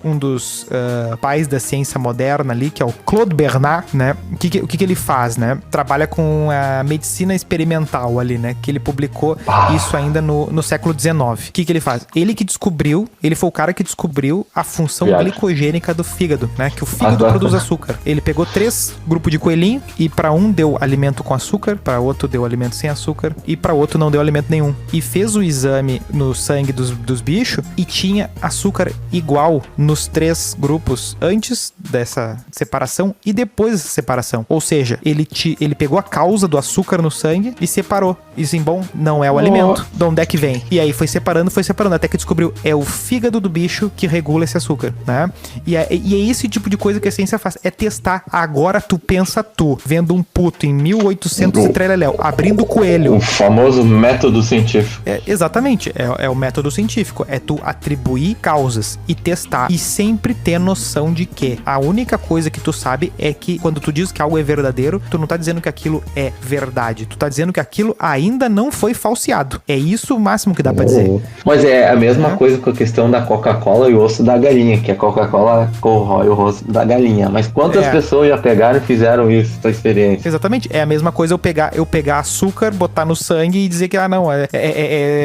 pais da ciência moderna ali, que é o Claude Bernard, né? O que ele faz, né? Trabalha com a medicina experimental ali, né? Que ele publicou isso ainda no século XIX. O que ele faz? Ele foi o cara que descobriu a função glicogênica do fígado, né? Que o fígado produz açúcar. Ele pegou 3 grupos de coelhinho e para um deu alimento com açúcar, para outro deu alimento sem açúcar e para outro não deu alimento nenhum. E fez o exame no sangue dos bichos e tinha açúcar igual nos 3 grupos antes dessa separação e depois dessa separação. Ou seja, ele pegou a causa do açúcar no sangue e separou. E assim, não é o alimento. De onde é que vem? E aí foi separando, até que descobriu, é o fígado do bicho que regula esse açúcar, né? E é esse tipo de coisa que a ciência faz, é testar. Agora tu pensa vendo um puto em 1800 e treleléu, abrindo o coelho. O famoso método científico. Exatamente, é o método científico, é tu atribuir causas e testar, e sempre ter noção de que a única coisa que tu sabe é que quando tu diz que algo é verdadeiro, tu não tá dizendo que aquilo é verdade, tu tá dizendo que aquilo ainda não foi falseado. É isso o máximo que dá pra dizer. Mas é a mesma coisa com a questão da Coca-Cola e o osso da galinha, que a Coca-Cola corrói o osso da galinha. Mas quantas pessoas já pegaram e fizeram isso, essa experiência? Exatamente. É a mesma coisa eu pegar açúcar, botar no sangue e dizer que,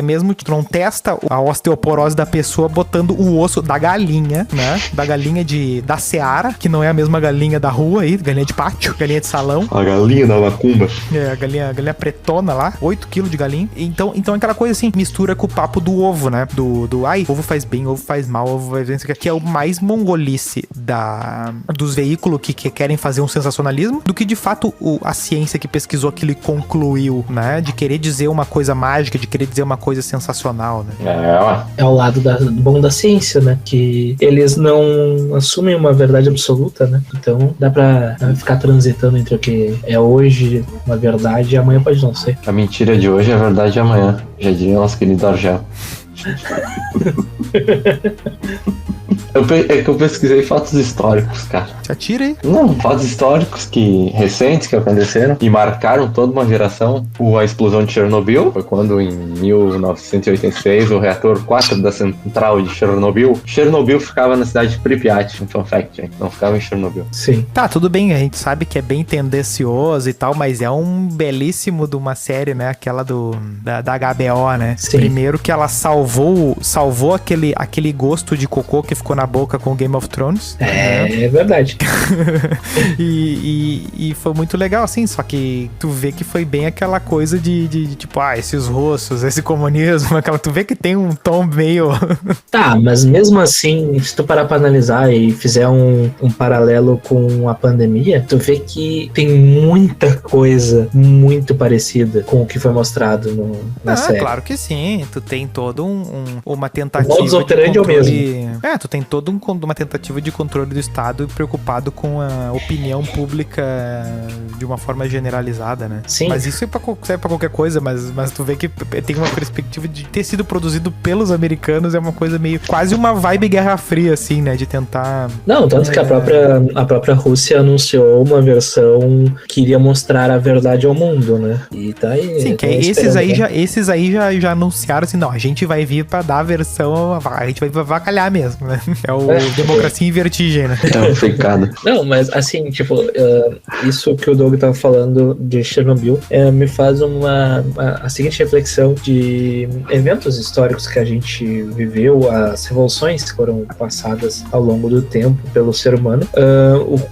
mesmo que tu não testa a osteoporose da pessoa botando o osso da galinha, né? Da galinha da Seara, que não é a mesma galinha da rua aí, galinha de pátio, galinha de salão. A galinha da macumba. A galinha pretona lá, 8 quilos de galinha. Então é aquela coisa assim, mistura com o papo do ovo, né? Ovo faz bem, ovo faz mal, ovo faz bem, que é o mais mongolice dos veículos que querem fazer um sensacionalismo, do que de fato a ciência que pesquisou aquilo e concluiu, né? De querer dizer uma coisa mágica, de querer dizer uma coisa sensacional, né? É o lado bom da ciência, né? Que eles não assumem uma verdade absoluta, né? Então dá pra ficar transitando entre o que é hoje uma verdade e amanhã pode não ser. A mentira de hoje é a verdade de amanhã. amanhã. Já diria nosso querido Argel. É que eu pesquisei fatos históricos, cara. Te atira aí. Não, fatos históricos recentes que aconteceram e marcaram toda uma geração. A explosão de Chernobyl foi quando, em 1986, o reator 4 da central de Chernobyl ficava na cidade de Pripyat. Um fun fact, hein? Não ficava em Chernobyl. Sim. Tá, tudo bem, a gente sabe que é bem tendencioso e tal, mas é um belíssimo de uma série, né? Aquela da HBO, né? Sim. Primeiro que ela salvou aquele gosto de cocô que ficou na boca com Game of Thrones. É verdade. e foi muito legal, assim, só que tu vê que foi bem aquela coisa de tipo, esses russos, esse comunismo, tu vê que tem um tom meio... Tá, mas mesmo assim, se tu parar pra analisar e fizer um paralelo com a pandemia, tu vê que tem muita coisa muito parecida com o que foi mostrado na série. Claro que sim, tu tem todo uma tentativa O modus operandi é o mesmo. Tu tem toda uma tentativa de controle do Estado preocupado com a opinião pública de uma forma generalizada, né? Sim. Mas isso serve pra qualquer coisa, mas tu vê que tem uma perspectiva de ter sido produzido pelos americanos, é uma coisa meio... quase uma vibe Guerra Fria, assim, né? De tentar... Não, tanto que a própria Rússia anunciou uma versão que iria mostrar a verdade ao mundo, né? E tá aí... Sim, que esses aí já anunciaram assim, não, a gente vai vir pra dar a versão, a gente vai avacalhar mesmo, né? É o Democracia em Vertigem, né? É um ficado. Não, mas assim, tipo, isso que o Doug tava falando de Chernobyl me faz a seguinte reflexão de eventos históricos que a gente viveu, as revoluções que foram passadas ao longo do tempo pelo ser humano,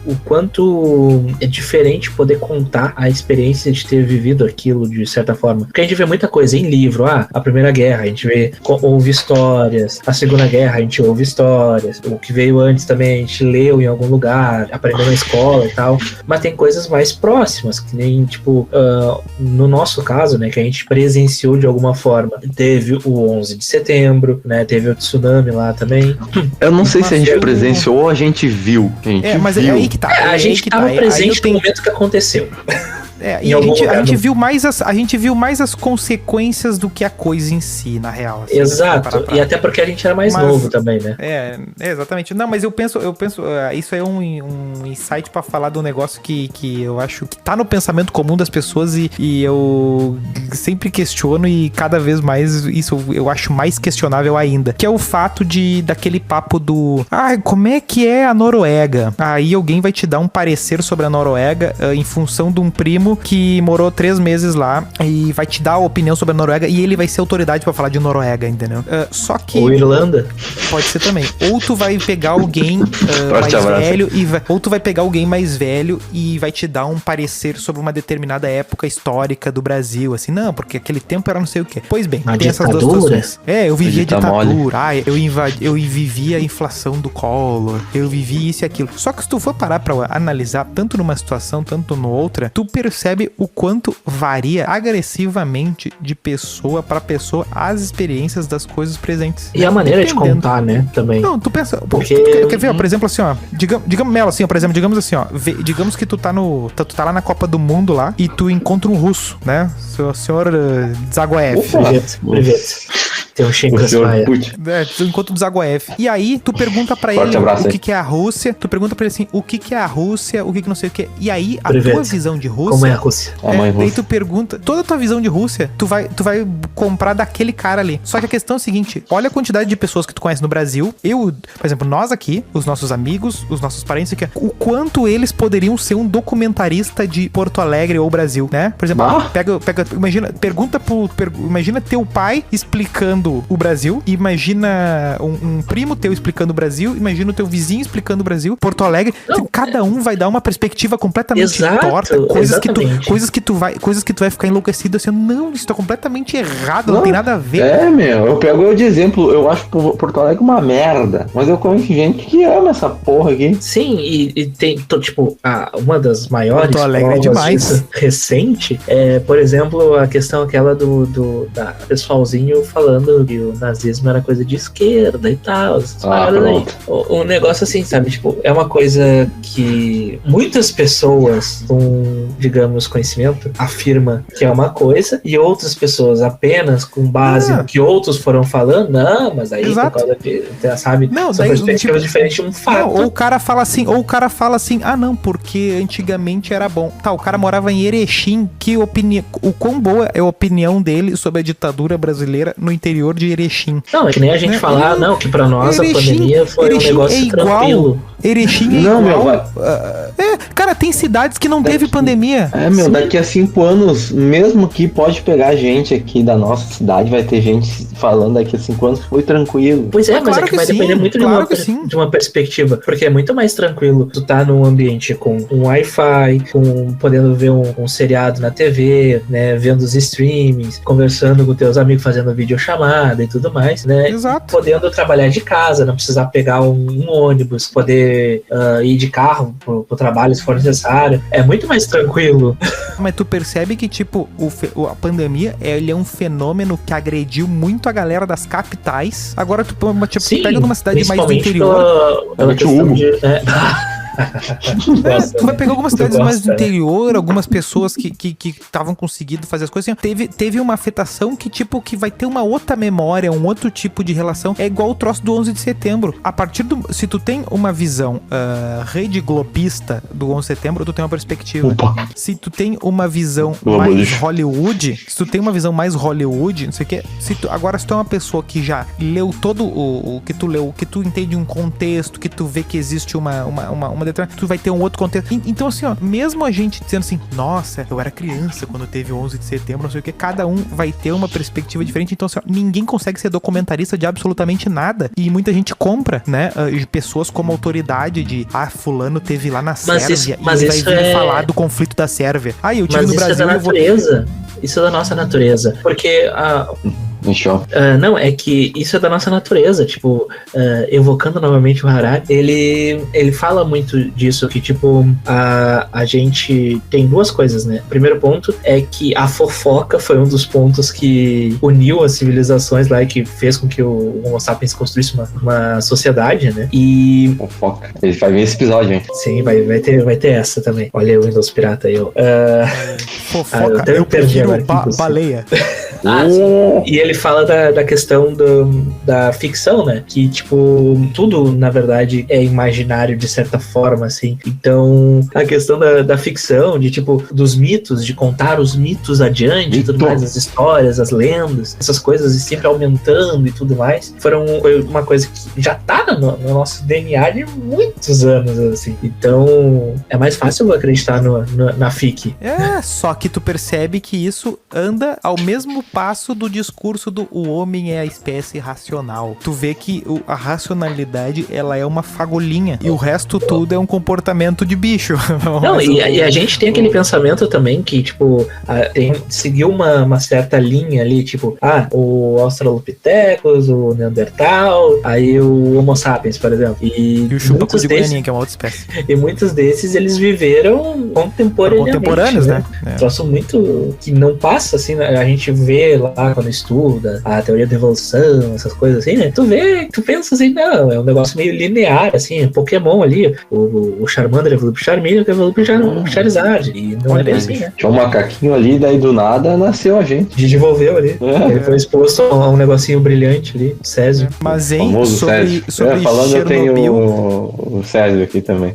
o quanto é diferente poder contar a experiência de ter vivido aquilo de certa forma. Porque a gente vê muita coisa em livro, a Primeira Guerra, a gente ouve histórias, a Segunda Guerra a gente ouve histórias, o que veio antes também a gente leu em algum lugar, aprendeu na escola e tal, mas tem coisas mais próximas, que nem, tipo, no nosso caso, né, que a gente presenciou de alguma forma. Teve o 11 de setembro, né, teve o tsunami lá também. Eu não sei se a gente presenciou ou a gente viu. Mas é aí que tá. A gente tava presente no momento que aconteceu. E a gente viu mais as consequências do que a coisa em si, na real. Assim, exato, e até porque a gente era mais novo também, né? Exatamente. Não, mas eu penso, isso é um insight pra falar de um negócio que eu acho que tá no pensamento comum das pessoas e eu sempre questiono e cada vez mais isso eu acho mais questionável ainda, que é o fato daquele papo do como é que é a Noruega? Aí alguém vai te dar um parecer sobre a Noruega em função de um primo que morou 3 meses lá e vai te dar a opinião sobre a Noruega e ele vai ser autoridade pra falar de Noruega, entendeu? Só que... Ou Irlanda. Pode ser também. Ou tu vai pegar alguém mais velho ou tu vai pegar alguém mais velho e vai te dar um parecer sobre uma determinada época histórica do Brasil, assim, não, porque aquele tempo era não sei o quê. Pois bem, tem essas duas situações. Eu vivi a ditadura, eu vivi a inflação do Collor, eu vivi isso e aquilo. Só que se tu for parar pra analisar tanto numa situação, tanto no outra, tu percebe o quanto varia agressivamente de pessoa pra pessoa as experiências das coisas presentes. E a maneira de contar, né, também. Não, tu pensa... Porque... Quer ver, ó, por exemplo, assim, ó, digamos, Melo, assim, ó, por exemplo, digamos assim, ó, digamos que tu tá lá na Copa do Mundo lá e tu encontra um russo, né? O senhor Zagoev. Tem um Shinkrasvaya. Tu encontra o Zagoev. E aí, tu pergunta pra ele o que é a Rússia. Tu pergunta pra ele assim, o que é a Rússia, o que não sei o que. E aí, a tua visão de Rússia... Como é a Rússia? Daí tu pergunta... Toda a tua visão de Rússia, tu vai comprar daquele cara ali. Só que a questão é a seguinte, olha a quantidade de pessoas que tu conhece no Brasil. Por exemplo, nós aqui, os nossos amigos, os nossos parentes aqui, o quanto eles poderiam ser um documentarista de Porto Alegre ou Brasil, né? Por exemplo, imagina teu pai explicando o Brasil, imagina um primo teu explicando o Brasil, imagina o teu vizinho explicando o Brasil, Porto Alegre, cada um vai dar uma perspectiva completamente torta, coisas que tu vai ficar enlouquecido assim, não, isso tá completamente errado, não tem nada a ver. Eu pego eu de exemplo, eu acho Porto Alegre uma merda, mas eu conheço gente que ama essa porra aqui. Sim, e tem, tipo, uma das maiores Porto Alegre é demais. Recente, por exemplo, a questão aquela da pessoalzinho falando que o nazismo era coisa de esquerda e tal. O negócio assim, sabe? Tipo, é uma coisa que muitas pessoas com, digamos, conhecimento afirma que é uma coisa e outras pessoas apenas com base no que outros foram falando, não, mas aí por causa de, sabe? Não, são perspectivas diferentes de um fato. Não, ou o cara fala assim, ah não, porque antigamente era bom. Tá, o cara morava em Erechim, o quão boa é a opinião dele sobre a ditadura brasileira no interior de Erechim. Não, é que nem a gente falar, não, que pra nós Erechim, a pandemia foi um negócio tranquilo. Erechim é não, igual. Cara, tem cidades que não teve pandemia. Daqui a 5 anos, mesmo que pode pegar gente aqui da nossa cidade, vai ter gente falando daqui a 5 anos que foi tranquilo. Pois é, mas claro é que vai depender muito de uma perspectiva, porque é muito mais tranquilo tu tá num ambiente com um Wi-Fi, podendo ver um seriado na TV, né, vendo os streamings, conversando com teus amigos, fazendo videochamada e tudo mais, né? Exato. Podendo trabalhar de casa, não precisar pegar um ônibus, poder ir de carro pro trabalho se for necessário. É muito mais tranquilo. Mas tu percebe que, tipo, a pandemia, ele é um fenômeno que agrediu muito a galera das capitais. Agora tu pega numa cidade mais do interior. Pela questão de... Tu vai pegar algumas cidades mais do interior, algumas pessoas que estavam conseguindo fazer as coisas assim, teve uma afetação que tipo, que vai ter uma outra memória, um outro tipo de relação, é igual o troço do 11 de setembro. A partir se tu tem uma visão rede globista do 11 de setembro, tu tem uma perspectiva. Se tu tem uma visão mais Hollywood, não sei o que, se tu é uma pessoa que já leu todo o que tu leu, que tu entende um contexto, que tu vê que existe uma tu vai ter um outro contexto. Então, assim, ó, mesmo a gente dizendo assim, nossa, eu era criança quando teve 11 de setembro, não sei o que, cada um vai ter uma perspectiva diferente. Então, assim, ó, ninguém consegue ser documentarista de absolutamente nada. E muita gente compra, né? Pessoas como autoridade de, fulano teve lá na Sérvia e vai vir falar do conflito da Sérvia. Eu tive no Brasil. Isso é da natureza. Isso é da nossa natureza. Porque não, é que isso é da nossa natureza, tipo, evocando novamente o Harari, ele fala muito disso, que tipo, a gente tem duas coisas, né? O primeiro ponto é que a fofoca foi um dos pontos que uniu as civilizações lá e que fez com que o Homo sapiens construísse uma sociedade, né? E... Fofoca. Ele vai ver esse episódio, hein? Sim, vai ter essa também. Olha o Windows Pirata aí, fofoca, eu prefiro baleia. E ele fala da questão da ficção, né? Que, tipo, tudo, na verdade, é imaginário de certa forma, assim. Então, a questão da ficção, de, tipo, dos mitos, de contar os mitos adiante e tudo mais, as histórias, as lendas, essas coisas sempre aumentando e tudo mais, foi uma coisa que já tá no nosso DNA de muitos anos, assim. Então, é mais fácil acreditar na FIC. Só que tu percebe que isso anda ao mesmo passo do discurso do o homem é a espécie racional. Tu vê que a racionalidade, ela é uma fagulhinha e o resto tudo é um comportamento de bicho. Não, e a gente tem aquele pensamento também que, tipo, seguiu uma certa linha ali, tipo, o Australopithecus, o Neandertal, aí o Homo sapiens, por exemplo. E o chupacu de Goianinha, que é uma outra espécie. E muitos desses, eles viveram contemporaneamente, né? Troço muito que não passa, assim, né? A gente vê lá quando estuda a teoria da evolução, essas coisas assim, né? Tu pensa assim, não, é um negócio meio linear, assim, Pokémon ali, o Charmander evoluiu pro Charmeleon, que evoluiu pro Charizard, e não é bem assim, né? Tinha um macaquinho ali, daí do nada nasceu a gente. Desenvolveu ali. Ele foi exposto a um negocinho brilhante ali, Césio. Mas, hein, sobre falando, Chernobyl... eu tenho o Césio aqui também.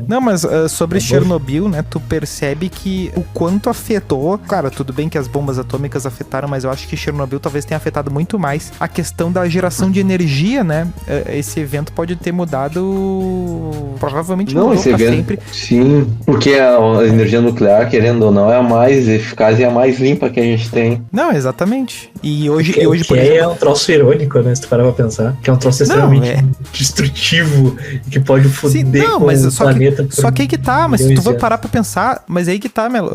Não, mas sobre Chernobyl, né, tu percebe que o quanto afetou, claro, tudo bem que as bombas atômicas afetaram, mas eu acho que Chernobyl talvez tenha afetado muito mais a questão da geração de energia, né? Esse evento pode ter mudado, provavelmente mudou esse pra evento, sempre. Sim, porque a energia nuclear, querendo ou não, é a mais eficaz e a mais limpa que a gente tem. Não, exatamente. E hoje por exemplo, é um troço irônico, né? Se tu parar pra pensar. Que é um troço extremamente destrutivo e que pode foder com o planeta. Só que aí que tá, mas se tu for parar pra pensar, mas aí que tá, Melo,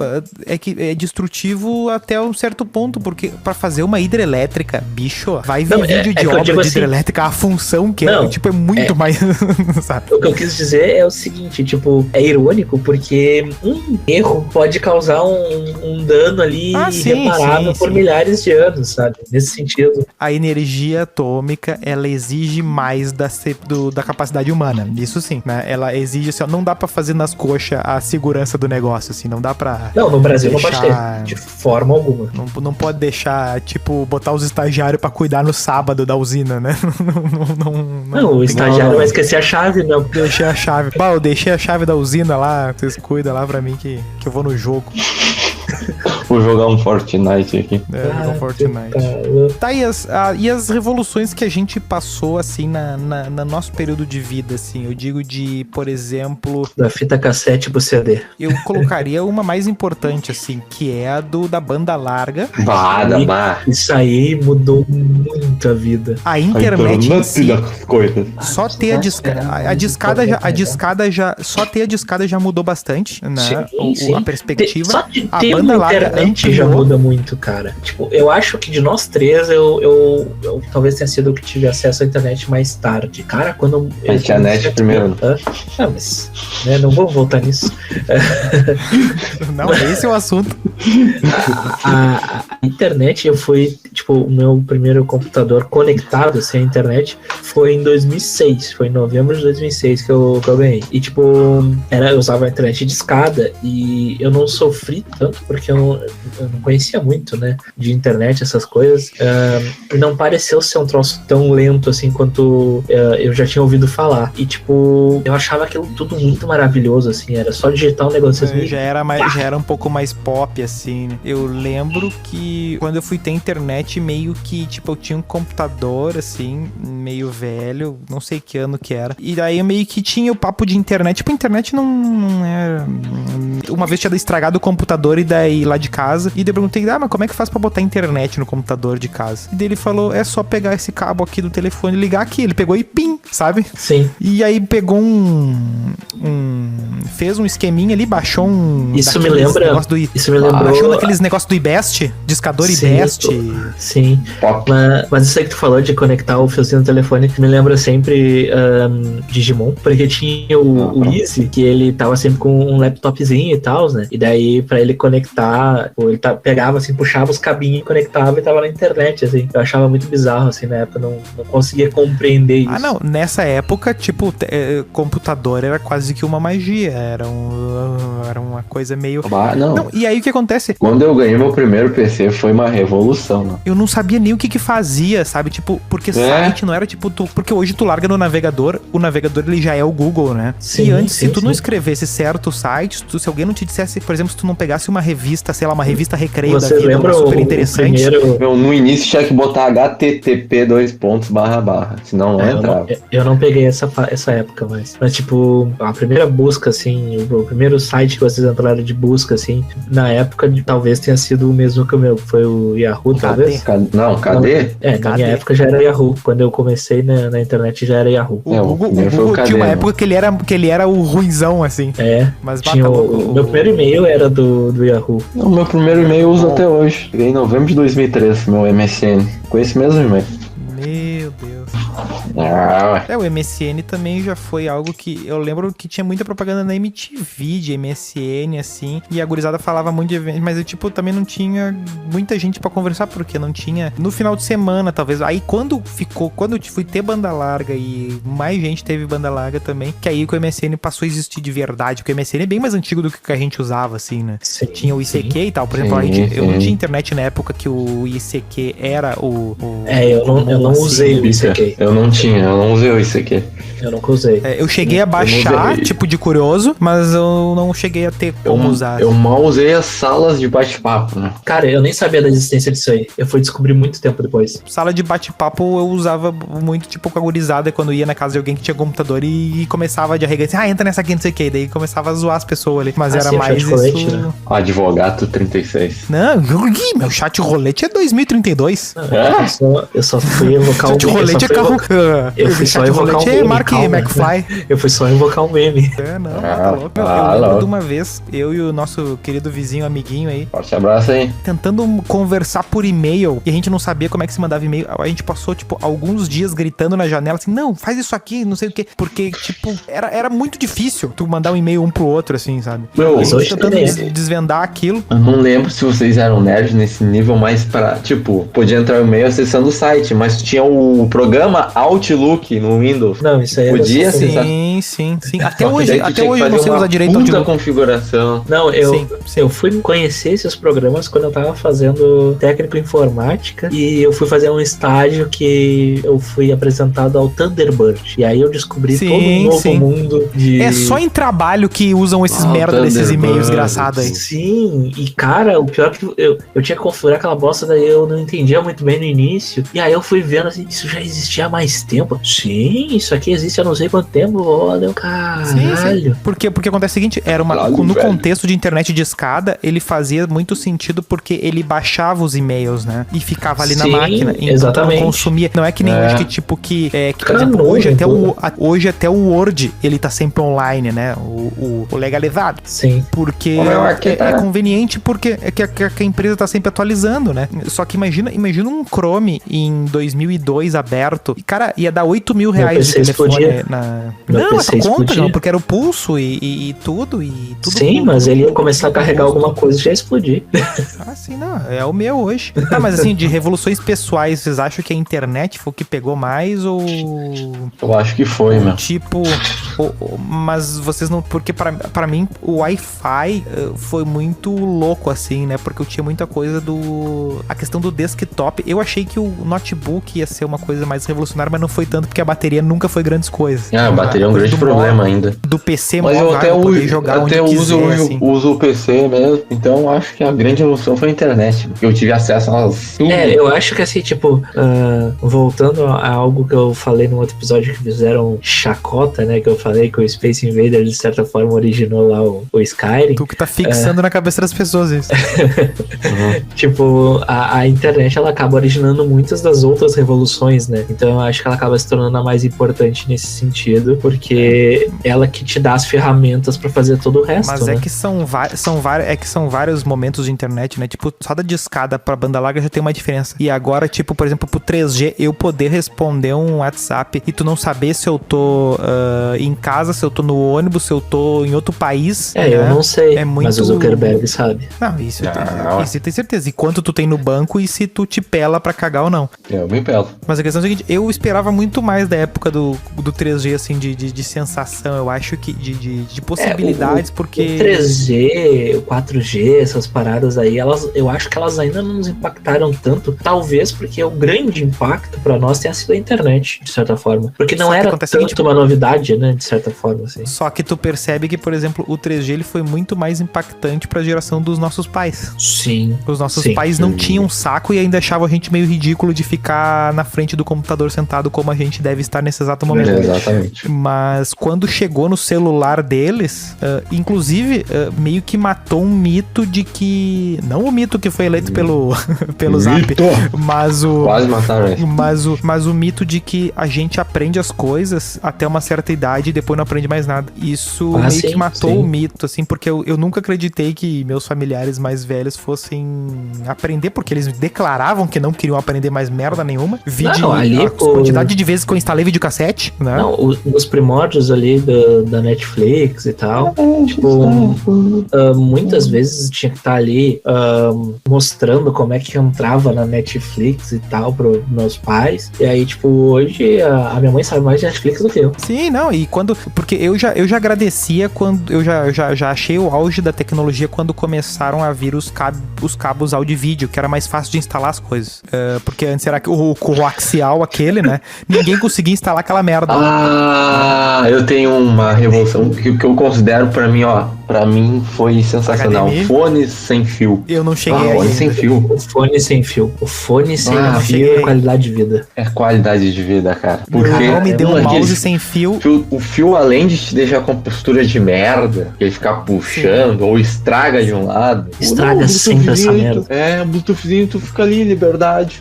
é que é destrutivo até um certo ponto. tonto, porque pra fazer uma hidrelétrica, bicho, vai ver Não, vídeo de que eu obra digo de assim, hidrelétrica, a função que não, é, tipo, é muito mais, sabe? O que eu quis dizer é o seguinte, tipo, é irônico porque um erro pode causar um dano ali irreparável por milhares de anos, sabe? Nesse sentido. A energia atômica, ela exige mais da capacidade humana, isso sim, né? Ela exige, assim, ó, não dá pra fazer nas coxas a segurança do negócio, assim, não dá pra... Não, no Brasil deixar... não pode ter, de forma alguma. Não pode deixar, tipo, botar os estagiários pra cuidar no sábado da usina, né? Não, o estagiário vai esquecer a chave, não. Deixei a chave. Pá, eu deixei a chave da usina lá, vocês cuidam lá pra mim que eu vou no jogo. Vou jogar um Fortnite aqui. Jogar um Fortnite. Tá, e as revoluções que a gente passou, assim, no nosso período de vida, assim, eu digo de, por exemplo... Da fita cassete pro CD. Eu colocaria uma mais importante, assim, que é a da banda larga. Isso aí mudou muito a vida. A internet em si, das coisas. só ter a discada já só ter a discada já mudou bastante, né? Sim. A perspectiva. Só de a ter banda uma larga internet já muda muito, cara. Tipo, eu acho que de nós três, eu talvez tenha sido o que tive acesso à internet mais tarde. Cara, quando... A internet primeiro. Não, mas... Né, não vou voltar nisso. Não, esse é o assunto. A internet, eu fui... Tipo, o meu primeiro computador conectado assim, à internet foi em 2006. Foi em novembro de 2006 que eu ganhei. E, tipo, eu usava a internet de escada e eu não sofri tanto porque eu não conhecia muito, né, de internet, essas coisas. E não pareceu ser um troço tão lento assim quanto eu já tinha ouvido falar. E, tipo, eu achava aquilo tudo muito maravilhoso, assim. Era só digitar um negócio assim. Já era um pouco mais pop, assim. Eu lembro que quando eu fui ter internet, meio que, tipo, eu tinha um computador, assim, meio velho, não sei que ano que era. E daí eu meio que tinha o papo de internet. Tipo, a internet não era... Uma vez tinha estragado o computador e daí lá de casa. E daí eu perguntei, mas como é que faz pra botar internet no computador de casa? E daí ele falou, é só pegar esse cabo aqui do telefone e ligar aqui. Ele pegou e pim, sabe? Sim. E aí pegou fez um esqueminha ali, baixou um... Isso me lembrou. Baixou daqueles negócios do IBEST, discador IBEST. Sim, mas isso aí que tu falou de conectar o fiozinho no telefone me lembra sempre Digimon, porque tinha o Easy, que ele tava sempre com um laptopzinho e tal, né? E daí pra ele conectar, ele pegava assim, puxava os cabinhos e conectava e tava na internet, assim. Eu achava muito bizarro, assim, na época, não conseguia compreender isso. Ah, não, nessa época, tipo, computador era quase que uma magia, era uma coisa meio... Não, e aí o que acontece? Quando eu ganhei meu primeiro PC foi uma revolução, né? Eu não sabia nem o que fazia, sabe? Tipo, porque site não era tipo... Porque hoje tu larga no navegador, o navegador ele já é o Google, né? Sim, e antes, se tu não escrevesse certo site, se alguém não te dissesse, por exemplo, se tu não pegasse uma revista, sei lá, uma revista Recreio da vida, uma super interessante... No início tinha que botar http : senão não entrava. Eu não peguei essa época, mas tipo, a primeira busca, assim, o primeiro site que vocês entraram de busca, assim, na época talvez tenha sido o mesmo que o meu, foi o Yahoo, talvez? Não, cadê? Na minha época já era Yahoo. Quando eu comecei na internet já era Yahoo. O Google tinha uma época que ele era o ruinzão, assim. Mas tinha meu primeiro e-mail era do Yahoo. O meu primeiro e-mail eu uso até hoje. Peguei em novembro de 2013, meu MSN. Com esse mesmo e-mail. Meu Deus. O MSN também já foi algo que eu lembro que tinha muita propaganda na MTV de MSN, assim, e a gurizada falava muito de evento, mas eu, tipo, também não tinha muita gente pra conversar, porque não tinha no final de semana, talvez. Aí quando eu fui ter banda larga e mais gente teve banda larga também, que aí que o MSN passou a existir de verdade, porque o MSN é bem mais antigo do que a gente usava, assim, né? Sim, tinha o ICQ e tal, por exemplo, eu não tinha internet na época que o ICQ era eu não usei o ICQ. Eu não usei o ICQ. Eu nunca usei. Eu cheguei a baixar, tipo, de curioso, mas eu não cheguei a ter como usar. Eu mal usei as salas de bate-papo, né? Cara, eu nem sabia da existência disso aí. Eu fui descobrir muito tempo depois. Sala de bate-papo eu usava muito, tipo, com a gurizada, quando ia na casa de alguém que tinha computador e começava de arregar assim, entra nessa aqui, não sei o que. Daí começava a zoar as pessoas ali. Mas era sim, mais colete, isso... né? Advogado 36. Não, meu chat rolete é 2032. Eu só fui evocar Chat rolete é carro... Eu fui só invocar um meme. Mark calma. McFly. Eu fui só invocar um meme. Não, tá louco. Eu lembro de uma vez, eu e o nosso querido vizinho, amiguinho aí, Forte abraço aí. tentando conversar por e-mail, e a gente não sabia como é que se mandava e-mail. A gente passou, tipo, alguns dias gritando na janela, assim, não, faz isso aqui, não sei o quê. Porque, tipo, era muito difícil tu mandar um e-mail um pro outro, assim, sabe? Meu, A gente hoje tentando também. desvendar aquilo. Eu não lembro se vocês eram nerds nesse nível, mas pra, tipo, podia entrar no e-mail acessando o site, mas tinha o programa Outlook no Windows. Não, isso aí Podia era só- acessar. Sim. Até Só que hoje, daí tu até tinha que hoje eu não fazer sei uma usar direito o puta Outlook. configuração. Não, Sim. eu fui conhecer esses programas quando eu tava fazendo técnico em informática e eu fui fazer um estágio que eu fui apresentado ao Thunderbird. E aí eu descobri Sim, todo um novo sim. mundo de... É só em trabalho que usam esses merda desses Thunderbird, e-mails desgraçados aí. Sim, e cara, o pior é que eu tinha que configurar aquela bosta, daí eu não entendia muito bem no início. E aí eu fui vendo assim, isso já existia há mais tempo. Sim, isso aqui existe há não sei quanto tempo. Olha, Sim. caralho. Porque acontece o seguinte, era uma, Caralho, no velho. contexto de internet de escada, ele fazia muito sentido porque ele baixava os e-mails, né? E ficava ali na Sim, máquina. Então exatamente. não consumia. Não é que nem É. hoje que tipo que, por Cara, exemplo, não, hoje até o Word, ele tá sempre online, né? O legalizado. Sim. Porque Ô, meu, aqui tá. é conveniente porque é que a empresa tá sempre atualizando, né? Só que imagina um Chrome em 2002 aberto. E, cara, ia dar 8 mil reais de PC telefone explodia. na... Meu Não, mas PC tu conta, explodia. não, porque era o pulso e tudo. Sim, mas ele ia começar a carregar alguma coisa e já ia explodir. Ah, sim, não. É o meu hoje. Tá, mas assim, de revoluções pessoais, vocês acham que a internet foi o que pegou mais ou... Eu acho que foi, meu. Tipo, mas vocês não... Porque pra mim, o Wi-Fi foi muito louco, assim, né? Porque eu tinha muita coisa a questão do desktop. Eu achei que o notebook ia ser uma coisa mais revolucionária, mas não foi tanto, porque a bateria nunca foi grandes coisas. Ah, a bateria é um coisa grande do problema ainda. Do PC, Mas eu até, poder jogar onde uso, quiser, assim. uso o PC mesmo, então acho que a grande evolução foi a internet. Eu tive acesso às... Eu acho que assim, tipo, voltando a algo que eu falei no outro episódio que fizeram chacota, né? Que eu falei que o Space Invaders, de certa forma, originou lá o Skyrim. Tu que tá fixando na cabeça das pessoas isso. Tipo, a internet, ela acaba originando muitas das outras revoluções, né? Então eu acho que ela acaba se tornando a mais importante nesse sentido, porque ela que te dá as ferramentas pra fazer todo o resto, Mas né? é que são vários momentos de internet, né? Tipo, só da discada pra banda larga já tem uma diferença. E agora, tipo, por exemplo, pro 3G, eu poder responder um WhatsApp e tu não saber se eu tô em casa, se eu tô no ônibus, se eu tô em outro país. É, né? eu não sei, É muito... mas o Zuckerberg sabe. Não, isso Não. eu tenho certeza. E quanto tu tem no banco e se tu te pela pra cagar ou não. Eu me pelo. Mas a questão é a seguinte, eu esperava muito mais da época do 3G, assim, de sensação. Eu acho que de possibilidades, porque... O 3G, o 4G, essas paradas aí, eu acho que elas ainda não nos impactaram tanto. Talvez porque o grande impacto pra nós tenha sido a internet, de certa forma. Porque não Só que era acontece tanto o seguinte, uma novidade, né? De certa forma, assim. Só que tu percebe que, por exemplo, o 3G ele foi muito mais impactante pra geração dos nossos pais. Sim. Os nossos Sim. pais não tinham saco e ainda achavam a gente meio ridículo de ficar na frente do computador sentado como a gente deve estar nesse exato momento. Exatamente. Mas quando chegou no celular deles, inclusive, meio que matou um mito de que... Não o mito que foi eleito pelo Zap, Mito. mas o... Quase mataram ele. Mas o mito de que a gente aprende as coisas até uma certa idade e depois não aprende mais nada. Isso meio sim, que matou sim. o mito, assim, porque eu nunca acreditei que meus familiares mais velhos fossem aprender, porque eles declaravam que não queriam aprender mais merda nenhuma. Não, ali, a quantidade de vezes que eu instalei videocassete, né? Não, nos primórdios ali da Netflix e tal, muitas vezes tinha que estar ali mostrando como é que entrava na Netflix e tal pros meus pais. E aí, tipo, hoje a minha mãe sabe mais de Netflix do que eu. Sim, não, e quando... Porque eu já agradecia quando... Eu já achei o auge da tecnologia quando começaram a vir os cabos áudio e vídeo, que era mais fácil de instalar as coisas. Porque antes era o coaxial aquele, né? Ninguém conseguia instalar aquela merda. Ah, eu tenho uma revolução que eu considero pra mim, ó. Pra mim foi sensacional. HDMI? Fones sem fio. Eu não cheguei aí. Fone sem fio. O fone sem fio. O fone sem fio cheguei. é qualidade de vida. É qualidade de vida, cara. Meu Porque irmão me deu um aquele mouse sem fio. o fio, além de te deixar com postura de merda, que ele ficar puxando, ou estraga de um lado. Estraga Não, sempre essa Bluetoothzinho, merda. É, Bluetoothzinho, tu fica ali, liberdade,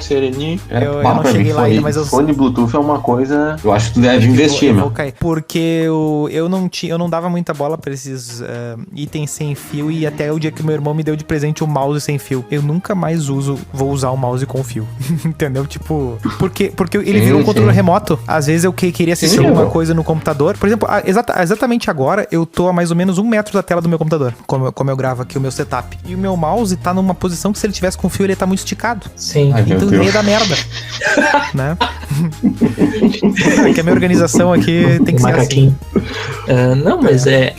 sereninho. Eu não cheguei lá ainda, mas eu fone Bluetooth é uma coisa... Eu acho que tu deve Eu investir, vou meu. cair. Porque eu não dava muita bola pra esses itens sem fio, e até o dia que meu irmão me deu de presente o mouse sem fio. Eu nunca mais vou usar o mouse com fio. Entendeu? Tipo, porque ele virou um controle remoto. Às vezes eu queria assistir alguma coisa no computador. Por exemplo, exatamente agora eu tô a mais ou menos 1 metro da tela do meu computador, como eu gravo aqui o meu setup. E o meu mouse tá numa posição que, se ele tivesse com fio, ele tá muito esticado. Sim. Ai, meu Então Deus. ia dar merda. Né? Que a minha organização aqui tem que ser assim. Macaquinho. Não, mas é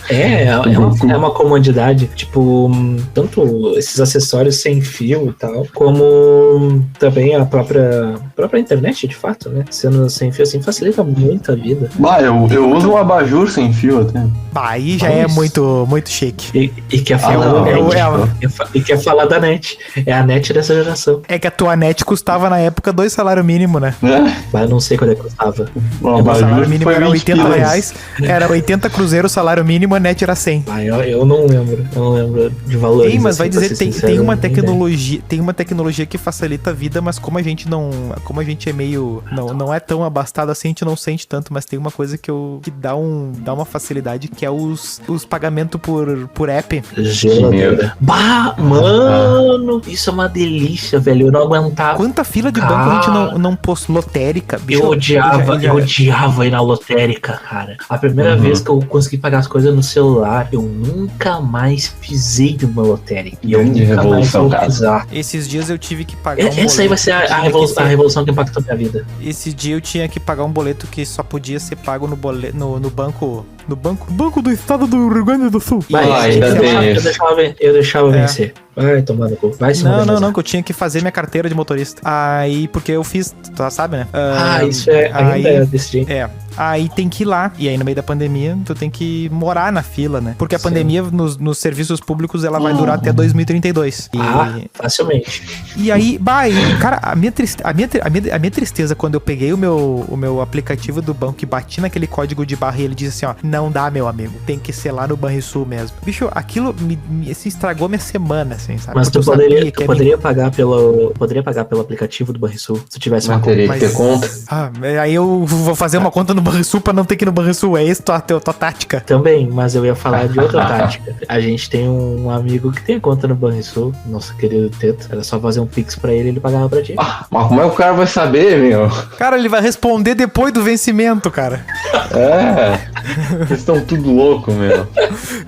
uma comodidade. Tipo, tanto esses acessórios sem fio e tal, como também a própria internet, de fato, né? Sendo sem fio, assim, facilita muito a vida. Bah, eu uso um abajur sem fio até. Bah, aí já é muito, muito chique. E quer falar não, da net. é- E quer falar da net. É a net dessa geração. É que a tua net custava na época 2 salários mínimos, né? Mas eu não sei quando é que custava. O O salário abajur mínimo foi era 20 80 pilas. reais, era 80 cruzeiros, o salário mínimo, a net era 100. Eu não lembro. Eu não lembro de valores. Sim, mas assim, vai pra dizer, ser tem sincero, uma nem ideia. tecnologia que facilita a vida, mas como a gente é meio, não é tão abastado assim, a gente não sente tanto, mas tem uma coisa que dá uma facilidade, que é os pagamentos por app. Geladeira. Bah, mano, isso é uma delícia, velho. Eu não aguentava. Quanta fila de banco a gente não pôs lotérica, bicho. Eu odiava ir na lotérica, cara. A primeira vez que eu consegui pagar as coisas no celular, eu nunca mais pisei numa lotérica. E eu Grande nunca mais revolução, vou cara. pisar. Esses dias eu tive que pagar Essa aí vai ser a revolução que impactou a minha vida. Esse dia eu tinha que pagar um boleto que só podia ser pago no banco do estado do Rio Grande do Sul. Vai, ainda eu deixava vencer. Vai tomar no cu. Vai se Não, que eu tinha que fazer minha carteira de motorista. Aí, porque eu fiz, tu já sabe, né? Isso ainda é desse jeito. Aí tem que ir lá. E aí, no meio da pandemia, tu tem que morar na fila, né? Porque a pandemia nos serviços públicos, ela vai durar até 2032. Facilmente. E aí, cara, a minha tristeza quando eu peguei o meu aplicativo do banco e bati naquele código de barra, e ele disse assim, ó, não dá, meu amigo, tem que ser lá no Banrisul mesmo. Bicho, aquilo se estragou minha semana, assim, sabe? Mas Porque tu eu poderia pagar pelo aplicativo do Banrisul, se tu tivesse uma Mas conta. teria que ter conta. Aí eu vou fazer uma conta no Banrisul pra não ter que ir no Banrisul. É isso a tua tática? Também, mas eu ia falar de outra tática. A gente tem um amigo que tem conta no Banrisul, nosso querido Teto. Era só fazer um pix pra ele e ele pagava pra ti. Mas como é que o cara vai saber, meu? Cara, ele vai responder depois do vencimento, cara. Vocês estão tudo louco, meu.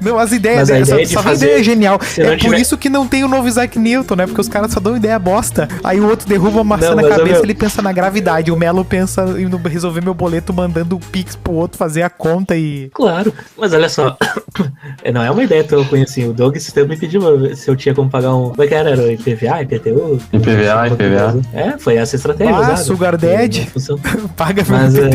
Não, as ideias Mas a dessa, ideia de só fazer- ideia genial. se É não por tiver- isso que não tem o novo Isaac Newton, né? Porque os caras só dão ideia bosta. Aí o outro derruba uma maçã Não, na mas, cabeça, meu- ele pensa na gravidade. O Melo pensa em resolver meu boleto mandando o pix pro outro fazer a conta e... Claro, mas olha só, não é uma ideia tão ruim assim. O Doug esse tempo me pediu se eu tinha como pagar um. Como é que era? Era o IPVA, IPTU? IPVA. Foi essa estratégia. usada. Sugar Daddy. Não funcionou. Paga meu Mas IPTU.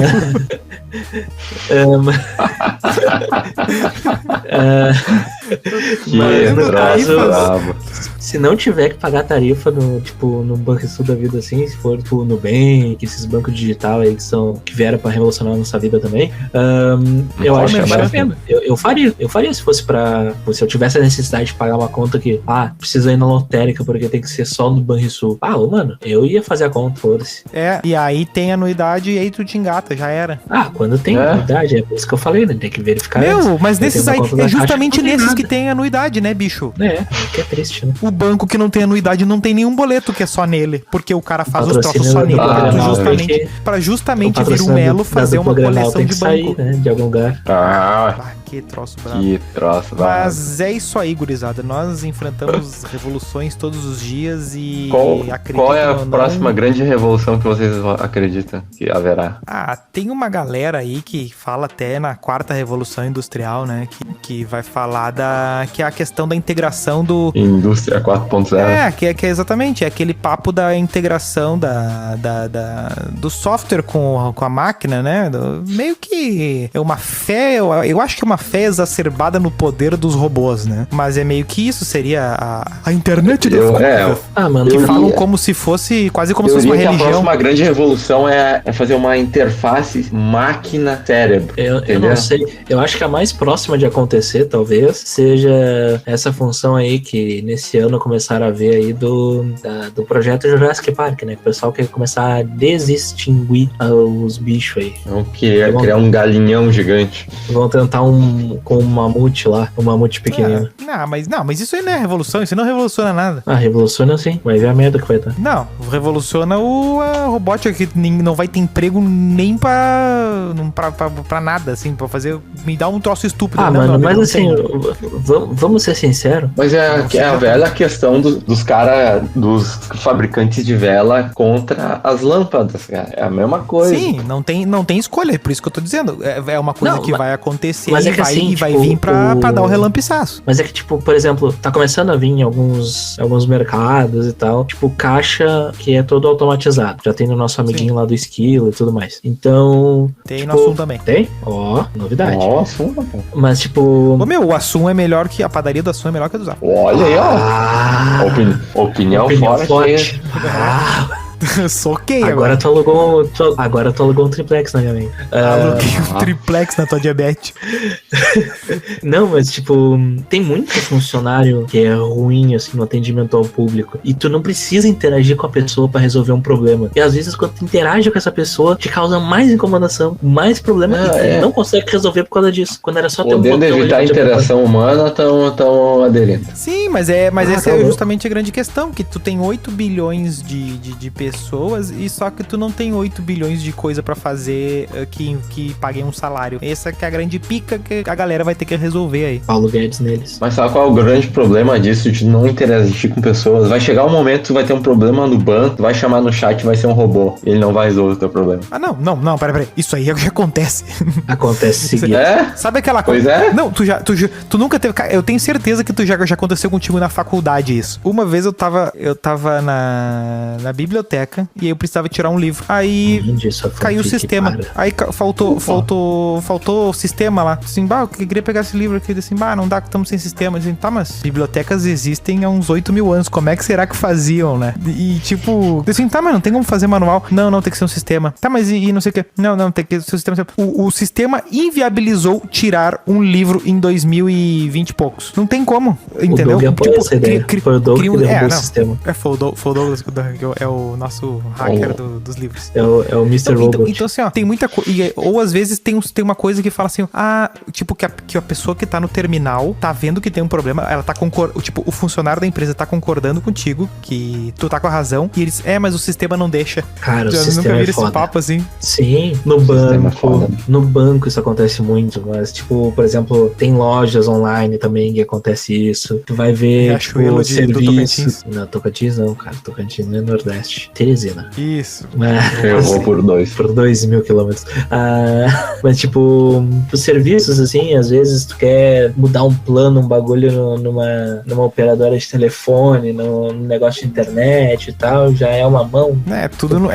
Que no troço caso, brabo. se não tiver que pagar tarifa no Banrisul da vida assim, se for tipo Nubank, esses bancos digital aí que vieram pra revolucionar a nossa vida também, eu acho que vale a pena. Eu faria se fosse se eu tivesse a necessidade de pagar uma conta que, precisa ir na lotérica porque tem que ser só no Banrisul. Mano, eu ia fazer a conta, foda-se. E aí tem anuidade e aí tu te engata, já era. Quando tem anuidade, é por isso que eu falei, né? Tem que verificar. Mas Eu nesses tenho aí, uma conta da é justamente Caixa, não tem nesses nada. que tem anuidade, né, bicho? Que é triste, né? O banco que não tem anuidade não tem nenhum boleto que é só nele, porque o cara faz os Patrocínio troços só do nele. Grenal, Pra justamente vir o patrocínio Melo do fazer uma Grenal coleção tem de que sair, banco. né? De algum lugar. Que troço bravo. Que troço brabo. Mas é isso aí, gurizada. Nós enfrentamos revoluções todos os dias e Qual é a ou não, próxima grande revolução que vocês acreditam que haverá? tem uma galera aí que fala até na quarta revolução industrial, né? Que vai falar que é a questão da integração do... Indústria 4.0. Que é exatamente, é aquele papo da integração do software com a máquina, né? Meio que é uma fé, eu acho que é uma fé exacerbada no poder dos robôs, né? Mas é meio que isso, seria a internet das coisas. Mano, Que eu falam diria- como se fosse, quase como se Eu fosse uma diria que a religião. próxima grande revolução é fazer uma interface máquina-cérebro. eu entendeu? não sei. Eu acho que a mais próxima de acontecer, talvez, seja essa função aí que nesse ano começaram a ver aí do projeto Jurassic Park, né? Que o pessoal quer começar a desextinguir os bichos aí. Não queria criar um galinhão gigante. Vão tentar com um mamute lá, um mamute pequenino. Mas isso aí não é revolução, isso não revoluciona nada. Ah, revoluciona sim. Vai ver a merda que vai dar. Não, revoluciona a robótica que não vai ter emprego nem pra nada, assim, pra fazer. Me dá um troço estúpido. Ah, Não, mano, meu amigo, mas não assim, tem. vamos ser sinceros. Mas é a velha questão dos caras, dos fabricantes de vela contra as lâmpadas, cara. É a mesma coisa. Sim, não tem escolha, é por isso que eu tô dizendo. É uma coisa Não, que vai acontecer mas e é que vai, assim, e vai tipo, vir pra dar o relampiçaço. Mas é que, tipo, por exemplo, tá começando a vir em alguns mercados e tal, tipo, caixa que é todo automatizado. Já tem no nosso amiguinho lá do esquilo e tudo mais. Então. Tem tipo, no Assum também. Tem? Ó, novidade. Nossa, rapaz. Mas, tipo. Ô meu, o Assum é melhor que a padaria do Assum é melhor que a do Zap. Olha aí, ó. Ah, Opinião forte. forte. Ah, Soquei agora tu alugou um triplex na minha mente. Aluguei um triplex na tua diabetes. Não, mas tipo, tem muito funcionário que é ruim, assim, no atendimento ao público. E tu não precisa interagir com a pessoa pra resolver um problema. E às vezes, quando tu interage com essa pessoa, te causa mais incomodação, mais problema, e tu não consegue resolver por causa disso. Quando era só ter um Podendo botão evitar a ali pra te interação humana, tão aderindo. Sim, mas essa tá é bom. justamente a grande questão, que tu tem 8 bilhões de pessoas e só que tu não tem 8 bilhões de coisa pra fazer que paguem um salário. Essa que é a grande pica que a galera vai ter que resolver aí. Paulo Guedes neles. Mas sabe qual é o grande problema disso, de não interagir com pessoas? Vai chegar um momento que tu vai ter um problema no banco, tu vai chamar no chat, vai ser um robô. Ele não vai resolver o teu problema. Ah, não, peraí. Isso aí já acontece. Acontece seguinte. É? Sabe aquela Pois coisa? é. Não, tu nunca teve. Eu tenho certeza que já aconteceu contigo na faculdade isso. Uma vez eu tava na biblioteca e aí eu precisava tirar um livro. Aí caiu o sistema. Aí faltou o sistema lá. Assim, eu queria pegar esse livro aqui. Assim, não dá, que estamos sem sistema. Assim, tá, mas bibliotecas existem há uns 8 mil anos. Como é que será que faziam, né? E tipo, assim, tá, mas não tem como fazer manual. Não, tem que ser um sistema. Tá, mas e não sei o que. Não, tem que ser um sistema. O sistema inviabilizou tirar um livro em 2020 e poucos. Não tem como, entendeu? O Doug apoia essa ideia. Foi o Doug que derrubou o sistema. Foi o Douglas, é o nosso hacker dos livros. É o Mr. Robot. Então, assim, ó, tem muita coisa. Ou às vezes tem uma coisa que fala assim, tipo, que a pessoa que tá no terminal tá vendo que tem um problema, ela tá concordando, tipo, o funcionário da empresa tá concordando contigo, que tu tá com a razão, e eles, mas o sistema não deixa. Cara, já o sistema nunca é viram foda. esse papo assim? Sim, no banco isso acontece muito, mas, tipo, por exemplo, tem lojas online também que acontece isso. Tu vai ver, tipo, do serviço. Tocantins. Não, Tocantins não, cara. Tocantins não é Nordeste. Teresina. Isso. Eu vou por 2. Por 2.000 quilômetros. Mas, tipo, os serviços, assim, às vezes tu quer mudar um plano, um bagulho numa operadora de telefone, num negócio de internet e tal, já é uma mão. É tudo no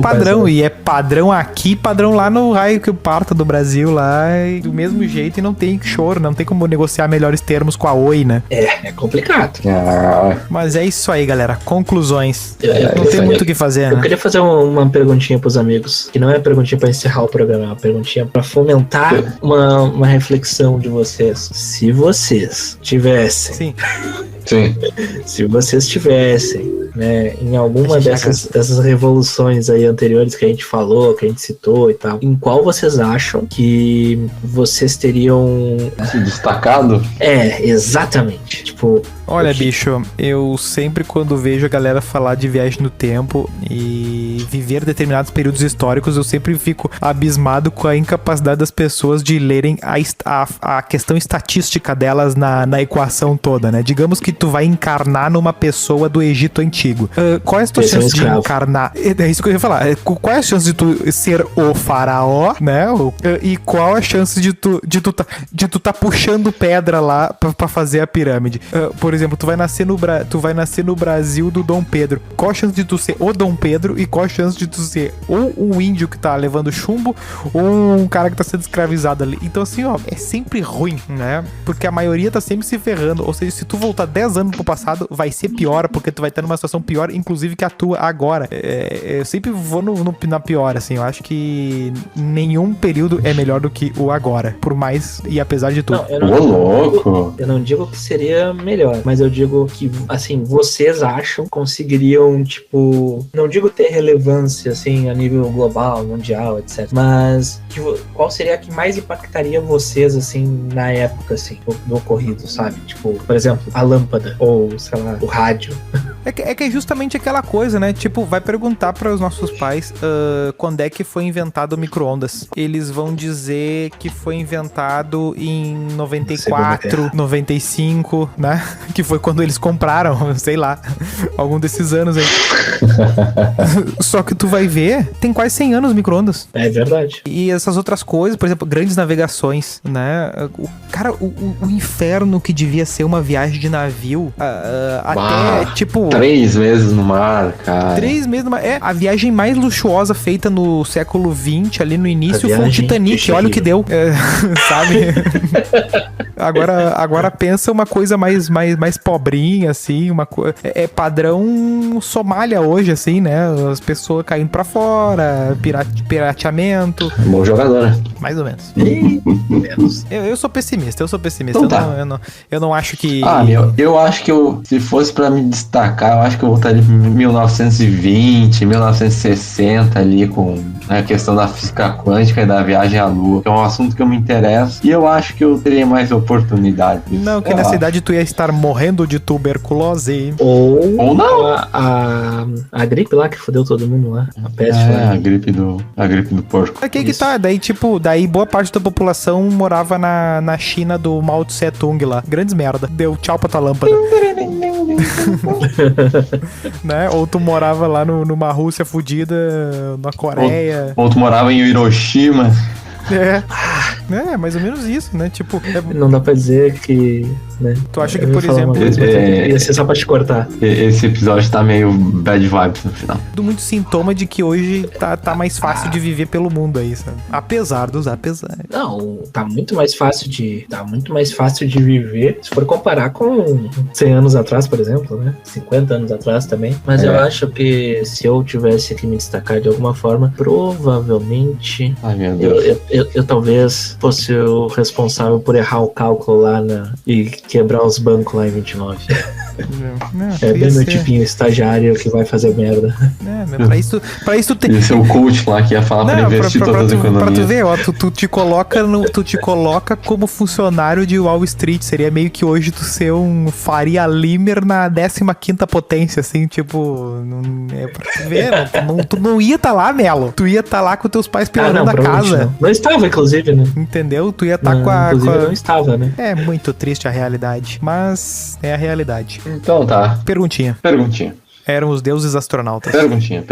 padrão. E é padrão aqui, padrão lá no raio que parta do Brasil lá, e do mesmo jeito, e não tem choro, não tem como negociar melhores termos com a Oi, né? É complicado. Mas é isso aí, galera. Conclusões. Eu Não tem muito o que fazer, Eu né? queria fazer uma perguntinha pros amigos, que não é perguntinha pra encerrar o programa, é uma perguntinha pra fomentar uma reflexão de vocês. Se vocês tivessem, Sim. se vocês tivessem, né, em alguma dessas revoluções aí anteriores que a gente falou, que a gente citou e tal, em qual vocês acham que vocês teriam... Se destacado? Exatamente. Tipo... Olha, bicho, eu sempre quando vejo a galera falar de viagem no tempo e viver determinados períodos históricos, eu sempre fico abismado com a incapacidade das pessoas de lerem a questão estatística delas na equação toda, né? Digamos que tu vai encarnar numa pessoa do Egito Antigo. Qual é a tua chance de encarnar? É isso que eu ia falar. Qual é a chance de tu ser o faraó, né? E qual é a chance de tu tá puxando pedra lá pra fazer a pirâmide? Por por exemplo, tu vai nascer no Brasil do Dom Pedro. Qual a chance de tu ser o Dom Pedro e qual a chance de tu ser ou um índio que tá levando chumbo ou um cara que tá sendo escravizado ali? Então assim, ó, é sempre ruim, né? Porque a maioria tá sempre se ferrando. Ou seja, se tu voltar 10 anos pro passado, vai ser pior, porque tu vai estar numa situação pior, inclusive que a tua agora. Eu sempre vou na pior, assim. Eu acho que nenhum período é melhor do que o agora, por mais e apesar de tudo. Louco! Eu não digo que seria melhor, mas eu digo que, assim, vocês acham conseguiriam, tipo, não digo ter relevância, assim, a nível global, mundial, etc. Mas qual seria a que mais impactaria vocês, assim, na época, assim, do ocorrido, sabe? Tipo, por exemplo, a lâmpada, ou, sei lá, o rádio. É que é justamente aquela coisa, né? Tipo, vai perguntar para os nossos pais quando é que foi inventado o micro-ondas. Eles vão dizer que foi inventado em 94, 95, né? Que foi quando eles compraram, sei lá, algum desses anos aí. Só que tu vai ver, tem quase 100 anos micro-ondas. É verdade. E essas outras coisas, por exemplo, grandes navegações, né? O inferno que devia ser uma viagem de navio, até, tipo... 3 meses no mar, cara. 3 meses no mar. É, a viagem mais luxuosa feita no século XX, ali no início, foi o Titanic. Olha o que deu, sabe? Agora pensa uma coisa mais pobrinha, assim, é padrão Somália hoje, assim, né? As pessoas caindo pra fora, pirateamento. Bom jogador, né? Mais ou menos. Menos. Eu sou pessimista. Então tá. Eu não acho que... eu acho que se fosse pra me destacar, eu acho que eu voltaria em 1920, 1960 ali com a questão da física quântica e da viagem à Lua, que é um assunto que eu me interesso e eu acho que eu teria mais oportunidades. Não, que nessa idade tu ia estar morrendo de tuberculose. Ou não. A gripe lá que fodeu todo mundo lá. A peste lá. A gripe do porco. Aqui que tá, daí boa parte da população morava na China do Mao Tse Tung lá. Grandes merda. Deu tchau pra tua lâmpada. Né? Ou tu morava lá numa Rússia fudida, na Coreia. Ou tu morava em Hiroshima. Mais ou menos isso, né? Tipo... Não dá pra dizer que... Né? Tu acha que, por exemplo... Ia ser só pra te cortar. Esse episódio tá meio bad vibes no final. Muito sintoma de que hoje tá mais fácil de viver pelo mundo aí, sabe? Apesar dos apesares. Não, tá muito mais fácil de viver, se for comparar com 100 anos atrás, por exemplo, né? 50 anos atrás também. Mas eu acho que se eu tivesse que me destacar de alguma forma, provavelmente... Ai, meu Deus. Eu talvez fosse o responsável por errar o cálculo lá e quebrar os bancos lá em 29. É bem meu tipinho estagiário que vai fazer merda. Pra isso tem... Esse é o coach lá que ia falar pra investir todas as economias. Pra tu ver, ó, tu te coloca como funcionário de Wall Street. Seria meio que hoje tu ser um Faria Limer na 15ª potência, assim, tipo... pra tu ver, tu não ia tá lá, Melo. Tu ia tá lá com teus pais pelando a casa. Não estava, inclusive, né? Entendeu? Tu ia tá com a... Inclusive, não estava, né? É muito triste a realidade, mas é a realidade. Então tá. Perguntinha. Eram os deuses astronautas. Perguntinha.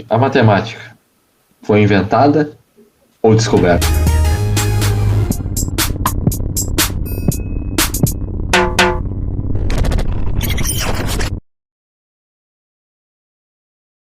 A matemática foi inventada ou descoberta?